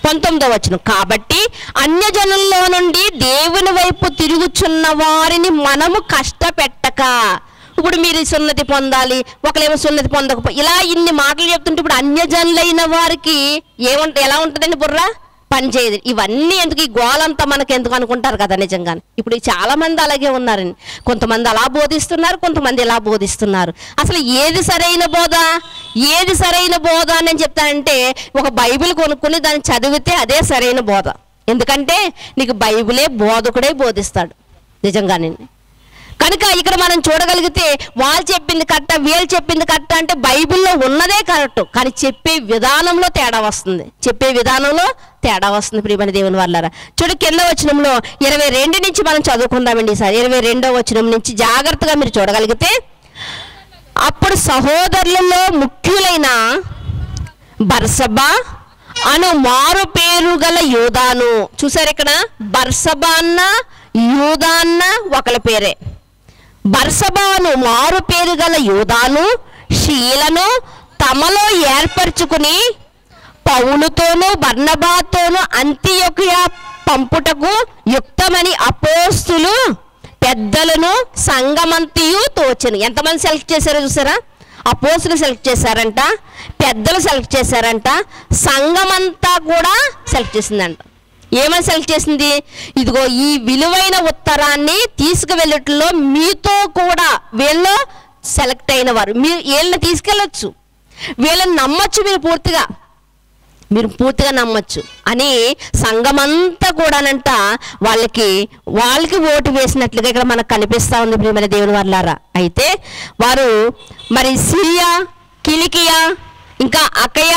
19వ వచనం, కాబట్టి అన్యజనుల్లో నుండి దేవుని వైపు తిరుగుచున్న వారిని మనము కష్టపెట్టక. ఇప్పుడు మీరు సున్నతి పొందాలి, ఒకరేమో సున్నతి పొందకపో, ఇలా ఇన్ని మాటలు చెప్తుంటే ఇప్పుడు అన్యజనులైన వారికి ఎలా ఉంటుందండి? బుర్ర పనిచేయదు. ఇవన్నీ ఎందుకు, ఈ గోలంతా మనకు ఎందుకు అనుకుంటారు కదా నిజంగానే. ఇప్పుడు చాలా మంది అలాగే ఉన్నారండి. కొంతమంది అలా బోధిస్తున్నారు, కొంతమంది ఇలా బోధిస్తున్నారు. అసలు ఏది సరైన బోధ, ఏది సరైన బోధ అని నేను చెప్తానంటే, ఒక బైబిల్ కొనుక్కుని దాన్ని చదివితే అదే సరైన బోధ. ఎందుకంటే నీకు బైబిలే బోధకుడే బోధిస్తాడు నిజంగానే. కనుక ఇక్కడ మనం చూడగలిగితే వాళ్ళు చెప్పింది కరెక్ట్, వీళ్ళు చెప్పింది కరెక్ట్ అంటే బైబిల్లో ఉన్నదే కరెక్ట్, కానీ చెప్పే విధానంలో తేడా వస్తుంది. చెప్పే విధానంలో తేడా వస్తుంది ప్రియమైన దేవుని వాళ్ళారా. చూడు కింద వచనంలో 22 నుంచి మనం చదువుకుందామండి. ఈసారి 22వ వచనం నుంచి జాగ్రత్తగా మీరు చూడగలిగితే, అప్పుడు సహోదరులలో ముఖ్యులైన బర్సబా అను మారు పేరు గల యూదాను. చూసారు ఇక్కడ బర్సబా అన్న యూదా అన్న ఒకళ్ళ పేరే. బర్సబాను మారు పేరు గల యూదాను షీలను తమలో ఏర్పరచుకుని పౌలుతోనూ బర్నబాతోనూ అంతియొకయ పంపుటకు యుక్తమని అపోస్తులు పెద్దలను సంఘమంతియు తోచెను. ఎంతమంది సెలెక్ట్ చేశారో చూసారా? అపోస్తులు సెలెక్ట్ చేశారంట, పెద్దలు సెలెక్ట్ చేశారంట, సంఘమంతా కూడా సెలెక్ట్ చేసిందంట. ఏమని సెలెక్ట్ చేసింది? ఇదిగో ఈ విలువైన ఉత్తరాన్ని తీసుకువెళ్ళటంలో మీతో కూడా వీళ్ళు సెలెక్ట్ అయిన వారు, మీరు వీళ్ళని తీసుకెళ్ళొచ్చు, వీళ్ళని నమ్మచ్చు, మీరు పూర్తిగా నమ్మచ్చు అని సంఘమంతా కూడానంట వాళ్ళకి ఓటు వేసినట్లుగా ఇక్కడ మనకు కనిపిస్తూ ఉంది ప్రియమైన దేవుని వాళ్ళారా. అయితే వారు మరి సిరియా, కిలికియా, ఇంకా అకయ,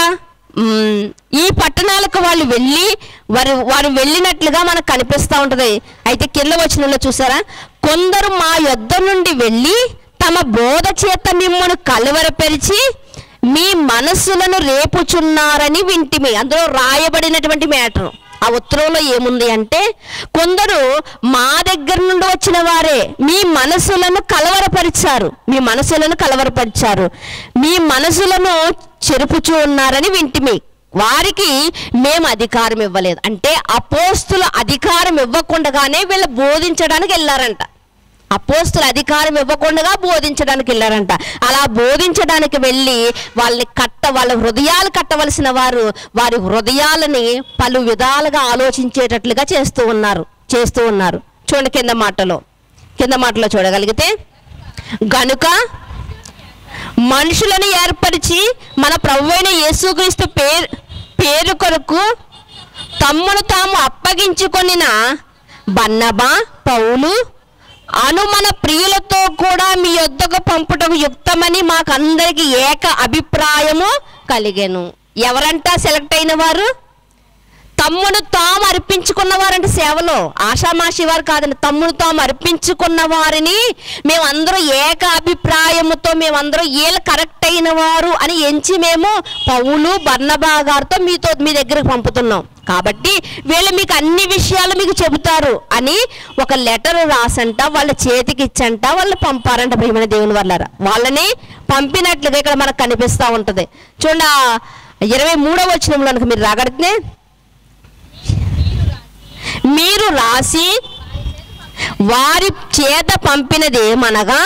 ఈ పట్టణాలకు వాళ్ళు వెళ్ళి వారు వెళ్ళినట్లుగా మనకు కనిపిస్తూ ఉంటుంది. అయితే కింద వచనంలో చూసారా, కొందరు మా యొద్ద నుండి వెళ్ళి తమ బోధ చేత మిమ్మల్ని కలవరపరిచి మీ మనస్సులను రేపుచున్నారని వింటిమి. అందులో రాయబడినటువంటి మ్యాటర్, ఆ ఉత్తరంలో ఏముంది అంటే, కొందరు మా దగ్గర నుండి వచ్చిన వారే మీ మనసులను కలవరపరిచారు, మీ మనసులను చెరుపుచూ ఉన్నారని వింటిమి. వారికి మేము అధికారం ఇవ్వలేదు. అంటే అపోస్తుల అధికారం ఇవ్వకుండానే వీళ్ళు బోధించడానికి వెళ్ళారంట. అపోస్తుల అధికారం ఇవ్వకుండా బోధించడానికి వెళ్ళారంట. అలా బోధించడానికి వెళ్ళి వాళ్ళ హృదయాలు కట్టవలసిన వారు వారి హృదయాలని పలు విధాలుగా ఆలోచించేటట్లుగా చేస్తూ ఉన్నారు. చూడండి కింద మాటలో చూడగలిగితే, గనుక మనుషులను ఏర్పరిచి మన ప్రభువైన యేసుక్రీస్తు పేరు కొరకు తమ్మును తాము అప్పగించుకొనిన బర్నబా, పౌలు అను మన ప్రియులతో కూడా మీ యొద్దకు పంపుటకు యుక్తమని మాకందరికి ఏక అభిప్రాయము కలిగెను. ఎవరంట సెలెక్ట్ అయిన వారు? తమ్మును తాము అర్పించుకున్న వారంటే సేవలో ఆషామాషి వారు కాదండి, తమ్మును తాము అర్పించుకున్న వారిని మేమందరూ ఏకాభిప్రాయముతో మేమందరూ వీళ్ళు కరెక్ట్ అయిన వారు అని ఎంచి మేము పౌలు బర్నబా గారితో మీ దగ్గరకు పంపుతున్నాం. కాబట్టి వీళ్ళు మీకు అన్ని విషయాలు మీకు చెబుతారు అని ఒక లెటర్ రాసంట వాళ్ళ చేతికి ఇచ్చంట వాళ్ళు పంపారంట. ప్రియమైన దేవుని వల్ల వాళ్ళని పంపినట్లుగా ఇక్కడ మనకు కనిపిస్తూ ఉంటుంది. చూడండి 23వ వచనంలో మీరు రాగడితే, మీరు రాసి వారి చేత పంపినదేమనగా,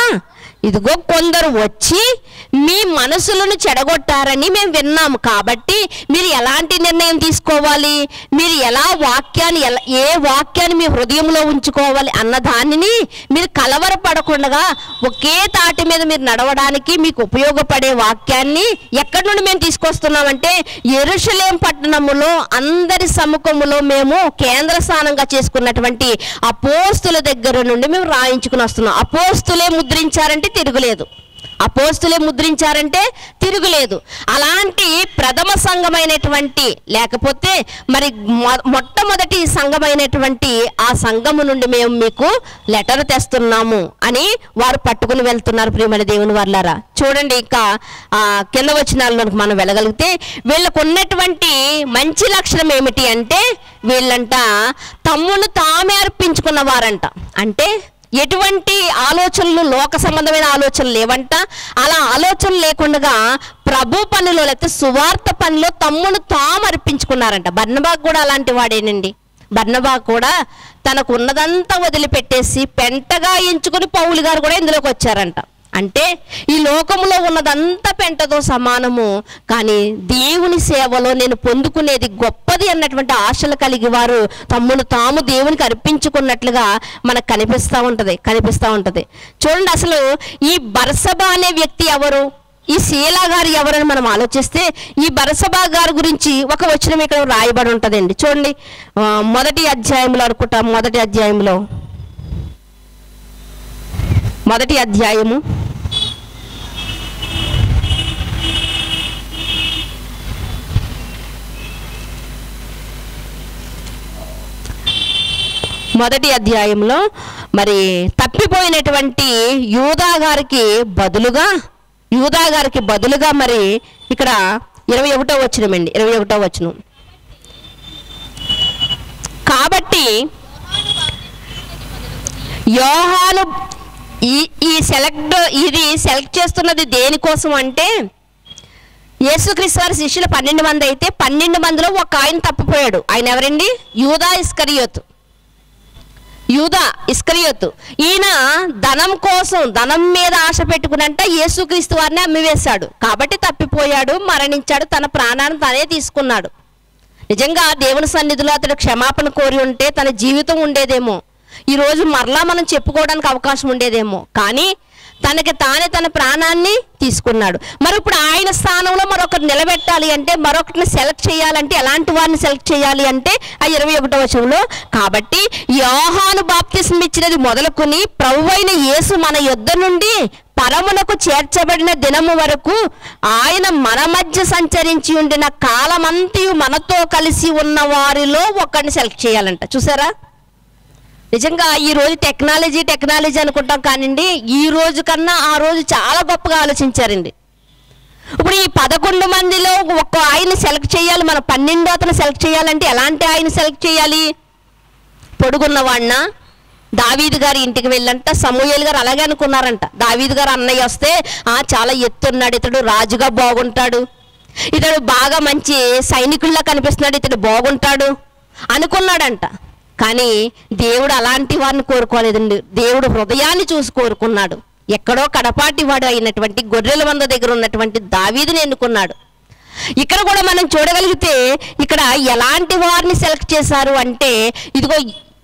ఇదిగో కొందరు వచ్చి మీ మనసులను చెడగొట్టారని మేము విన్నాము. కాబట్టి మీరు ఎలాంటి నిర్ణయం తీసుకోవాలి, మీరు ఏ వాక్యాన్ని మీ హృదయంలో ఉంచుకోవాలి అన్న దానిని మీరు కలవరపడకుండా ఒకే తాటి మీద మీరు నడవడానికి మీకు ఉపయోగపడే వాక్యాన్ని ఎక్కడి నుండి మేము తీసుకొస్తున్నామంటే, యెరూషలేము పట్టణములో అందరి సముఖములో మేము కేంద్ర స్థానంగా చేసుకున్నటువంటి అపోస్తుల దగ్గర నుండి మేము రాయించుకుని వస్తున్నాం. అపోస్తులే ముద్రించారంటే తిరుగులేదు, అపోస్తులే ముద్రించారంటే తిరుగులేదు. అలాంటి ప్రథమ సంఘమైనటువంటి లేకపోతే మరి మొట్టమొదటి సంఘమైనటువంటి ఆ సంఘము నుండి మేము మీకు లెటర్ తెస్తున్నాము అని వారు పట్టుకుని వెళ్తున్నారు. ప్రియమైన దేవుని వర్లారా చూడండి, ఇంకా కింద వచనాల్లోకి మనం వెళ్ళగలిగితే వీళ్ళకు ఉన్నటువంటి మంచి లక్షణం ఏమిటి అంటే, వీళ్ళంట తమ్మును తామే అర్పించుకున్న వారంట. అంటే ఎటువంటి ఆలోచనలు, లోక సంబంధమైన ఆలోచనలు లేవంట. అలా ఆలోచనలు లేకుండా ప్రభు పనిలో లేకపోతే సువార్త పనిలో తమ్మును తాము అర్పించుకున్నారంట. బర్నబా కూడా అలాంటి వాడేనండి. బర్నబా కూడా తనకు ఉన్నదంతా వదిలిపెట్టేసి పెంటగా ఎంచుకుని పౌలు గారు కూడా ఇందులోకి వచ్చారంట. అంటే ఈ లోకంలో ఉన్నదంతా పెంటతో సమానము, కానీ దేవుని సేవలో నేను పొందుకునేది గొప్పది అన్నటువంటి ఆశలు కలిగి వారు తమ్మును తాము దేవునికి అర్పించుకున్నట్లుగా మనకు కనిపిస్తూ ఉంటుంది. చూడండి, అసలు ఈ బర్సబా అనే వ్యక్తి ఎవరు, ఈ శీలా గారు ఎవరని మనం ఆలోచిస్తే, ఈ బర్సబా గారి గురించి ఒక వచనం ఇక్కడ రాయబడి ఉంటుందండి. చూడండి, మొదటి అధ్యాయంలో అనుకుంటాం, మొదటి అధ్యాయము మొదటి అధ్యాయంలో మరి తప్పిపోయినటువంటి యూదా గారికి బదులుగా మరి ఇక్కడ 21వ వచనమండి, 21వ వచనం. కాబట్టి యోహాను ఇది సెలెక్ట్ చేస్తున్నది దేనికోసం అంటే, యేసుక్రీస్తు వారి శిష్యులు 12 మంది అయితే 12 మందిలో ఒక ఆయన తప్పిపోయాడు. ఆయన ఎవరండి? యూదా ఇస్కరియోతు. ఈయన ధనం మీద ఆశ పెట్టుకునంట యేసుక్రీస్తు వారిని అమ్మివేశాడు. కాబట్టి తప్పిపోయాడు, మరణించాడు, తన ప్రాణాన్ని తనే తీసుకున్నాడు. నిజంగా దేవుని సన్నిధిలో అతడు క్షమాపణ కోరి ఉంటే తన జీవితం ఉండేదేమో, ఈరోజు మరలా మనం చెప్పుకోవడానికి అవకాశం ఉండేదేమో. కానీ తన ప్రాణాన్ని తీసుకున్నాడు. మరి ఇప్పుడు ఆయన స్థానంలో మరొకరు నిలబెట్టాలి అంటే, మరొకరిని సెలెక్ట్ చేయాలంటే ఎలాంటి వారిని సెలెక్ట్ చేయాలి అంటే ఆ 21వ వచనంలో, కాబట్టి యోహాను బాప్తిస్మం ఇచ్చినది మొదలుకొని ప్రభువైన యేసు మన యొద్ద నుండి పరమునకు చేర్చబడిన దినము వరకు ఆయన మన మధ్య సంచరించి ఉండిన కాలమంతయు మనతో కలిసి ఉన్న వారిలో ఒకరిని సెలెక్ట్ చేయాలంట. చూసారా, నిజంగా ఈ రోజు టెక్నాలజీ అనుకుంటాం, కానివ్వండి ఈ రోజు కన్నా ఆ రోజు చాలా గొప్పగా ఆలోచించారండి. ఇప్పుడు ఈ 11 మందిలో ఒక ఆయన సెలెక్ట్ చేయాలి, మన 12వ అతను సెలెక్ట్ చేయాలంటే ఎలాంటి ఆయన సెలెక్ట్ చేయాలి? పొడుగున్నవాడినా? దావీదు గారి ఇంటికి వెళ్ళంట సమూయేలు గారు అలాగే అనుకున్నారంట. దావీదు గారు అన్నయ్య వస్తే చాలా ఎత్తున్నాడు, ఇతడు రాజుగా బాగుంటాడు, ఇతడు బాగా మంచి సైనికుల్లా కనిపిస్తున్నాడు, ఇతడు బాగుంటాడు అనుకున్నాడంట. కానీ దేవుడు అలాంటి వారిని కోరుకోలేదండి. దేవుడు హృదయాన్ని చూసి కోరుకున్నాడు. ఎక్కడో కడపాటి వాడు అయినటువంటి గొర్రెల మంద దగ్గర ఉన్నటువంటి దావీదుని ఎన్నుకున్నాడు. ఇక్కడ కూడా మనం చూడగలిగితే ఇక్కడ ఎలాంటి వారిని సెలెక్ట్ చేశారు అంటే, ఇదిగో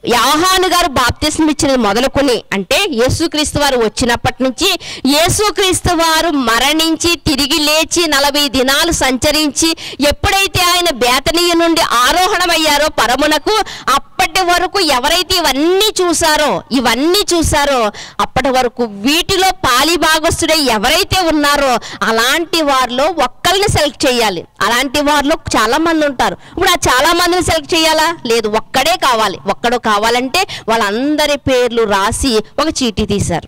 యోహాను గారు బాప్తిస్మం ఇచ్చినది మొదలుకొని, అంటే యేసుక్రీస్తు వారు వచ్చినప్పటి నుంచి, యేసుక్రీస్తు వారు మరణించి తిరిగి లేచి 40 దినాలు సంచరించి ఎప్పుడైతే ఆయన బేతనీయ నుండి ఆరోహణమయ్యారో పరమునకు, అప్పటి వరకు ఎవరైతే ఇవన్నీ చూసారో అప్పటి వరకు వీటిలో పాలిభాగస్తుడై ఎవరైతే ఉన్నారో అలాంటి వారిలో ఒక్కరిని సెలెక్ట్ చేయాలి. అలాంటి వారిలో చాలా మంది ఉంటారు. ఇప్పుడు ఆ చాలా మందిని సెలెక్ట్ చేయాలా? లేదు, ఒక్కడే కావాలి. ఒక్కడు కావాలంటే వాళ్ళందరి పేర్లు రాసి ఒక చీటీ తీశారు.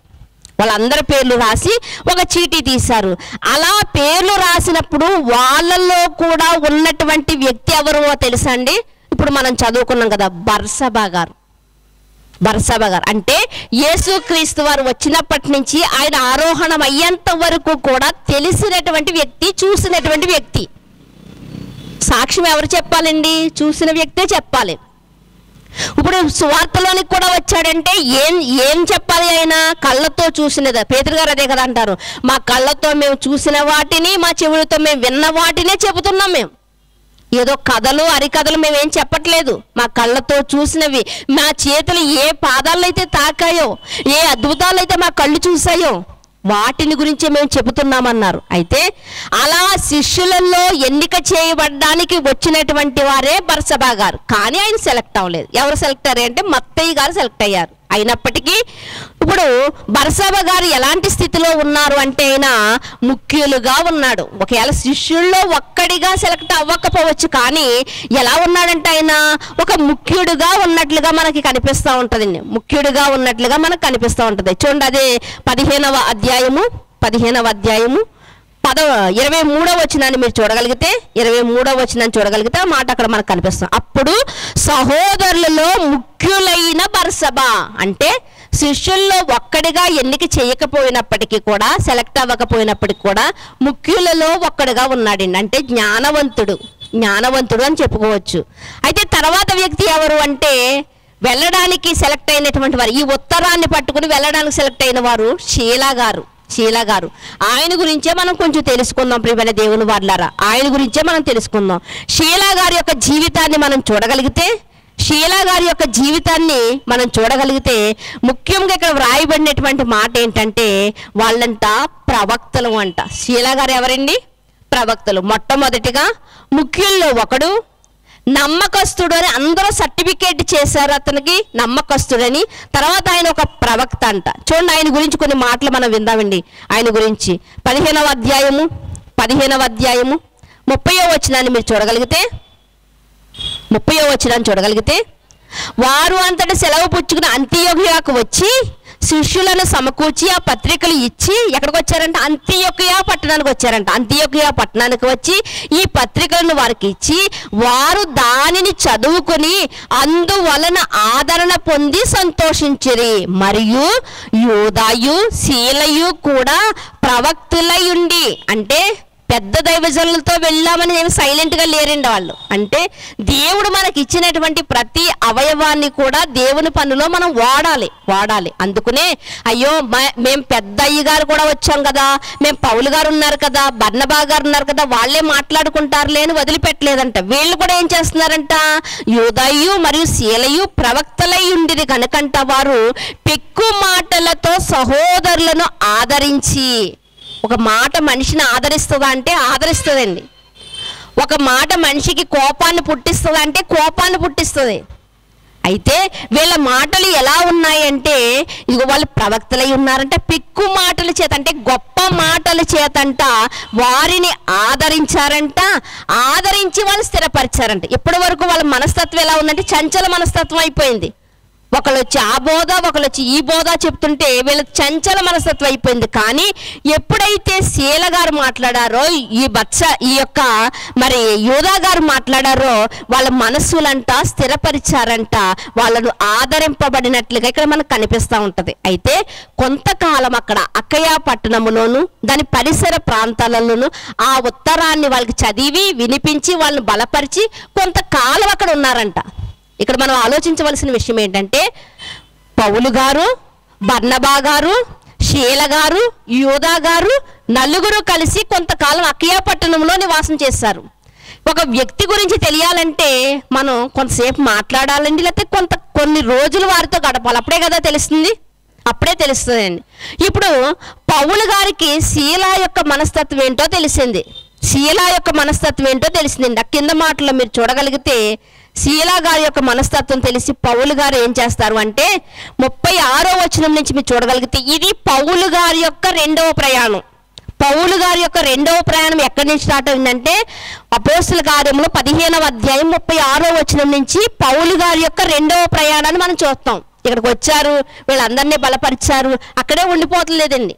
అలా పేర్లు రాసినప్పుడు వాళ్ళల్లో కూడా ఉన్నటువంటి వ్యక్తి ఎవరో తెలుసా అండి? ఇప్పుడు మనం చదువుకున్నాం కదా, బర్సబా గారు అంటే యేసుక్రీస్తు వారు వచ్చినప్పటి నుంచి ఆయన ఆరోహణం అయ్యేంత వరకు కూడా తెలిసినటువంటి వ్యక్తి, చూసినటువంటి వ్యక్తి. సాక్ష్యం ఎవరు చెప్పాలండి? చూసిన వ్యక్తే చెప్పాలి. ఇప్పుడు సువార్తలోనికి కూడా వచ్చాడంటే ఏం చెప్పాలి? ఆయన కళ్ళతో చూసినది. పేతురు గారు అదే కదా అంటారు, మా కళ్ళతో మేము చూసిన వాటిని, మా చెవులతో మేము విన్న వాటినే చెబుతున్నాం. మేము ఏదో కథలు అరికథలు మేమేం చెప్పట్లేదు. మా కళ్ళతో చూసినవి, మా చేతులు ఏ పాదాలు అయితే తాకాయో, ఏ అద్భుతాలు అయితే మా కళ్ళు చూసాయో వాటిని గురించే మేము చెబుతున్నామన్నారు. అయితే అలా శిష్యులలో ఎన్నిక చేయబడ్డానికి వచ్చినటువంటి వారే బర్సబా గారు. కానీ ఆయన సెలెక్ట్ అవ్వలేదు. ఎవరు సెలెక్ట్ అయ్యారు అంటే మత్తయి గారు సెలెక్ట్ అయ్యారు. అయినప్పటికీ ఇప్పుడు బర్సబా గారు ఎలాంటి స్థితిలో ఉన్నారు అంటే ఆయన ముఖ్యులుగా ఉన్నాడు. ఒకవేళ శిష్యుల్లో ఒక్కడిగా సెలెక్ట్ అవ్వకపోవచ్చు, కానీ ఎలా ఉన్నాడంటే ఆయన ఒక ముఖ్యుడుగా ఉన్నట్లుగా మనకి కనిపిస్తూ ఉంటుందండి. ముఖ్యుడుగా ఉన్నట్లుగా మనకు కనిపిస్తూ ఉంటుంది. చూడండి, అదే 15వ అధ్యాయము 23వ వచనాన్ని మీరు చూడగలిగితే, 23వ వచనాన్ని చూడగలిగితే ఆ మాట అక్కడ మనకు కనిపిస్తుంది. అప్పుడు సహోదరులలో ముఖ్యులైన బర్సబా, అంటే శిష్యుల్లో ఒక్కడిగా ఎన్నిక చేయకపోయినప్పటికీ కూడా, సెలెక్ట్ అవ్వకపోయినప్పటికీ కూడా ముఖ్యులలో ఒక్కడిగా ఉన్నాడండి. అంటే జ్ఞానవంతుడు అని చెప్పుకోవచ్చు. అయితే తర్వాత వ్యక్తి ఎవరు అంటే వెళ్ళడానికి సెలెక్ట్ అయినటువంటి వారు, ఈ ఉత్తరాన్ని పట్టుకుని వెళ్ళడానికి సెలెక్ట్ అయిన వారు షీలా గారు. ఆయన గురించే మనం కొంచెం తెలుసుకుందాం ప్రియమైన దేవుని వారలారా. ఆయన గురించే మనం తెలుసుకుందాం. షీలా గారి యొక్క జీవితాన్ని మనం చూడగలిగితే ముఖ్యంగా ఇక్కడ వ్రాయబడినటువంటి మాట ఏంటంటే వాళ్ళంతా ప్రవక్తలు అంట. షీలా గారు ఎవరండి? ప్రవక్తలు. మొట్టమొదటిగా ముఖ్యుల్లో ఒకడు, నమ్మకస్తుడు అని అందరూ సర్టిఫికేట్ చేశారు అతనికి, నమ్మకస్తుడని. తర్వాత ఆయన ఒక ప్రవక్త అంట. చూడండి, ఆయన గురించి కొన్ని మాటలు మనం విందామండి. ఆయన గురించి 15వ అధ్యాయము 30వ వచనాన్ని మీరు చూడగలిగితే, 30వ వచనాన్ని చూడగలిగితే, వారు అంతటి సెలవు పుచ్చుకుని అంతియోకియాకు వచ్చి శిష్యులను సమకూర్చి ఆ పత్రికలు ఇచ్చి ఎక్కడికి వచ్చారంట? అంతియోకియా పట్టణానికి వచ్చి ఈ పత్రికలను వారికి ఇచ్చి వారు దానిని చదువుకుని అందువలన ఆదరణ పొంది సంతోషించిరి. మరియు యూదాయు శీలయు కూడా ప్రవక్తులై ఉండి, అంటే పెద్ద దైవజనులతో వెళ్ళామని ఏమి సైలెంట్గా లేరండి వాళ్ళు. అంటే దేవుడు మనకి ఇచ్చినటువంటి ప్రతి అవయవాన్ని కూడా దేవుని పనులో మనం వాడాలి. అందుకునే అయ్యో మేము పెద్ద అయ్య గారు కూడా వచ్చాం కదా, మేము పౌలు గారు ఉన్నారు కదా, బర్నబా గారు ఉన్నారు కదా, వాళ్ళే మాట్లాడుకుంటారులే అని వదిలిపెట్టలేదంట. వీళ్ళు కూడా ఏం చేస్తున్నారంట? యూదాయు మరియు శీలయు ప్రవక్తలై ఉండిరి కనుకంట వారు పెక్కు మాటలతో సహోదరులను ఆదరించి. ఒక మాట మనిషిని ఆదరిస్తుందా అంటే ఆదరిస్తుందండి. ఒక మాట మనిషికి కోపాన్ని పుట్టిస్తుందా అంటే కోపాన్ని పుట్టిస్తుంది. అయితే వీళ్ళ మాటలు ఎలా ఉన్నాయంటే, ఇదిగో వాళ్ళు ప్రవక్తలై ఉన్నారంటే పెక్కు మాటల చేత, అంటే గొప్ప మాటల చేతంట వారిని ఆదరించారంట. ఆదరించి వాళ్ళు స్థిరపరిచారంట. ఇప్పటి వరకు వాళ్ళ మనస్తత్వం ఎలా ఉందంటే చంచల మనస్తత్వం అయిపోయింది. ఒకళ్ళు వచ్చి ఆ బోధ, ఒకళ్ళు వచ్చి ఈ బోధ చెప్తుంటే వీళ్ళ చంచల మనస్తత్వం అయిపోయింది. కానీ ఎప్పుడైతే శీల గారు మాట్లాడారో, ఈ యొక్క మరి యూదా గారు మాట్లాడారో, వాళ్ళ మనస్సులంట స్థిరపరిచారంట. వాళ్ళను ఆదరింపబడినట్లుగా ఇక్కడ మనకు కనిపిస్తూ ఉంటుంది. అయితే కొంతకాలం అక్కడ అక్కయా పట్టణంలోను దాని పరిసర ప్రాంతాలలోను ఆ ఉత్తరాన్ని వాళ్ళకి చదివి వినిపించి వాళ్ళని బలపరిచి కొంతకాలం అక్కడ ఉన్నారంట. ఇక్కడ మనం ఆలోచించవలసిన విషయం ఏంటంటే, పౌలు గారు, బర్నబా గారు, షీల గారు, యూదా గారు నలుగురు కలిసి కొంతకాలం అక్కయా పట్టణంలో నివాసం చేశారు. ఒక వ్యక్తి గురించి తెలియాలంటే మనం కొంతసేపు మాట్లాడాలండి, లేకపోతే కొన్ని రోజులు వారితో గడపాలి, అప్పుడే కదా తెలుస్తుంది, అప్పుడే తెలుస్తుందండి. ఇప్పుడు పౌలు గారికి శీల యొక్క మనస్తత్వం ఏంటో తెలిసింది, శీల యొక్క మనస్తత్వం ఏంటో తెలిసిందండి. ఆ కింద మాటలో మీరు చూడగలిగితే శీల గారి యొక్క మనస్తత్వం తెలిసి పౌలు గారు ఏం చేస్తారు అంటే 36వ వచనం నుంచి మీరు చూడగలిగితే ఇది పౌలు గారి యొక్క రెండవ ప్రయాణం. పౌలు గారి యొక్క రెండవ ప్రయాణం ఎక్కడి నుంచి స్టార్ట్ అయిందంటే అపోస్తుల కార్యములు 15వ అధ్యాయం 36వ వచనం నుంచి పౌలు గారి యొక్క రెండవ ప్రయాణాన్ని మనం చూస్తాం. ఇక్కడికి వచ్చారు, వీళ్ళందరినీ బలపరిచారు, అక్కడే ఉండిపోవట్లేదండి,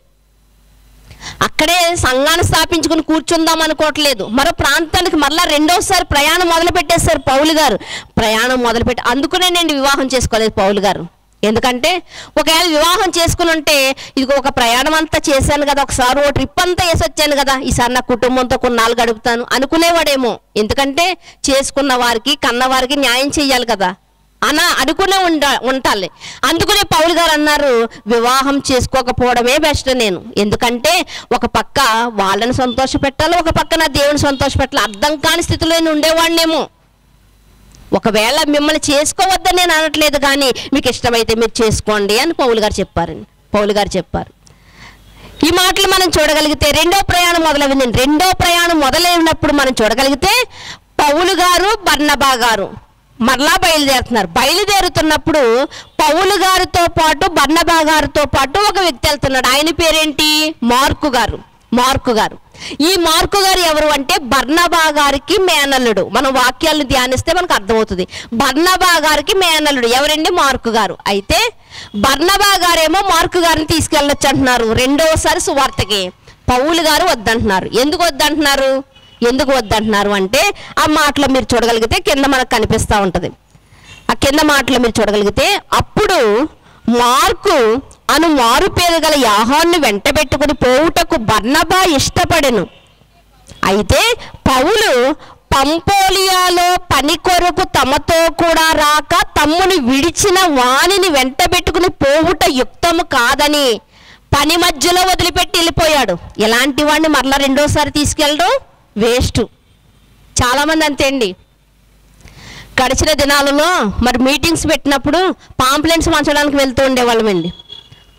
అక్కడే సంఘాన్ని స్థాపించుకుని కూర్చుందాం అనుకోవట్లేదు. మరో ప్రాంతానికి మరలా రెండోసారి ప్రయాణం మొదలు పెట్టేశారు పౌలు గారు. ప్రయాణం మొదలుపెట్టి అందుకునే నేను వివాహం చేసుకోలేదు పౌలు గారు. ఎందుకంటే ఒకవేళ వివాహం చేసుకుని ఉంటే ఇది ఒక ప్రయాణం అంతా చేశాను కదా, ఒకసారి ఓ ట్రిప్ అంతా వేసి వచ్చాను కదా, ఈసారి నా కుటుంబంతో కొన్నాళ్ళు గడుపుతాను అనుకునేవాడేమో. ఎందుకంటే చేసుకున్న వారికి కన్నవారికి న్యాయం చెయ్యాలి కదా అనుకునే ఉండాలి. అందుకనే పౌలు గారు అన్నారు వివాహం చేసుకోకపోవడమే బెస్ట్ నేను. ఎందుకంటే ఒక పక్క వాళ్ళని సంతోష పెట్టాలి, ఒక పక్క నా దేవుని సంతోష పెట్టాలి. అర్థం కాని స్థితిలో నేను ఉండేవాడినేమో. ఒకవేళ మిమ్మల్ని చేసుకోవద్దని నేను అనట్లేదు, కానీ మీకు ఇష్టమైతే మీరు చేసుకోండి అని పౌలు గారు చెప్పారండి. పౌలు గారు చెప్పారు. ఈ మాటలు మనం చూడగలిగితే రెండో ప్రయాణం మొదలైందండి. రెండో ప్రయాణం మొదలైనప్పుడు మనం చూడగలిగితే పౌలు గారు బర్నబా గారు మరలా బయలుదేరుతున్నారు. బయలుదేరుతున్నప్పుడు పౌలు గారితో పాటు బర్నబా గారితో పాటు ఒక వ్యక్తి వెళ్తున్నాడు. ఆయన పేరేంటి? మార్కు గారు. మార్కు గారు. ఈ మార్కు గారు ఎవరు అంటే బర్నబా గారికి మేనల్లుడు. మనం వాక్యాలను ధ్యానిస్తే మనకు అర్థమవుతుంది. బర్నబా గారికి మేనల్లుడు ఎవరండి? మార్కు గారు. అయితే బర్నబా గారేమో మార్కు గారిని తీసుకెళ్ళొచ్చు అంటున్నారు రెండవసారి సువార్తకి. పౌలు గారు వద్దంటున్నారు. ఎందుకు వద్దంటున్నారు? ఎందుకు వద్దంటున్నారు అంటే ఆ మాటలో మీరు చూడగలిగితే కింద మనకు కనిపిస్తూ ఉంటుంది. ఆ కింద మాటలో మీరు చూడగలిగితే అప్పుడు మార్కు అను మారు పేరు గల యోహాను వెంటబెట్టుకుని పోవుటకు బర్నబా ఇష్టపడెను. అయితే పౌలు పంపోలియాలో పని కొరకు తమతో కూడా రాక తమ్ముని విడిచిన వానిని వెంటబెట్టుకుని పోవుట యుక్తము కాదని పని మధ్యలో వదిలిపెట్టి వెళ్ళిపోయాడు. ఇలాంటి వాడిని మరలా రెండోసారి తీసుకెళ్ళడం వేస్ట్. చాలామంది అంతే అండి. గడిచిన దినాలలో మరి మీటింగ్స్ పెట్టినప్పుడు పాంప్లెంట్స్ పంచడానికి వెళ్తూ ఉండేవాళ్ళమండి.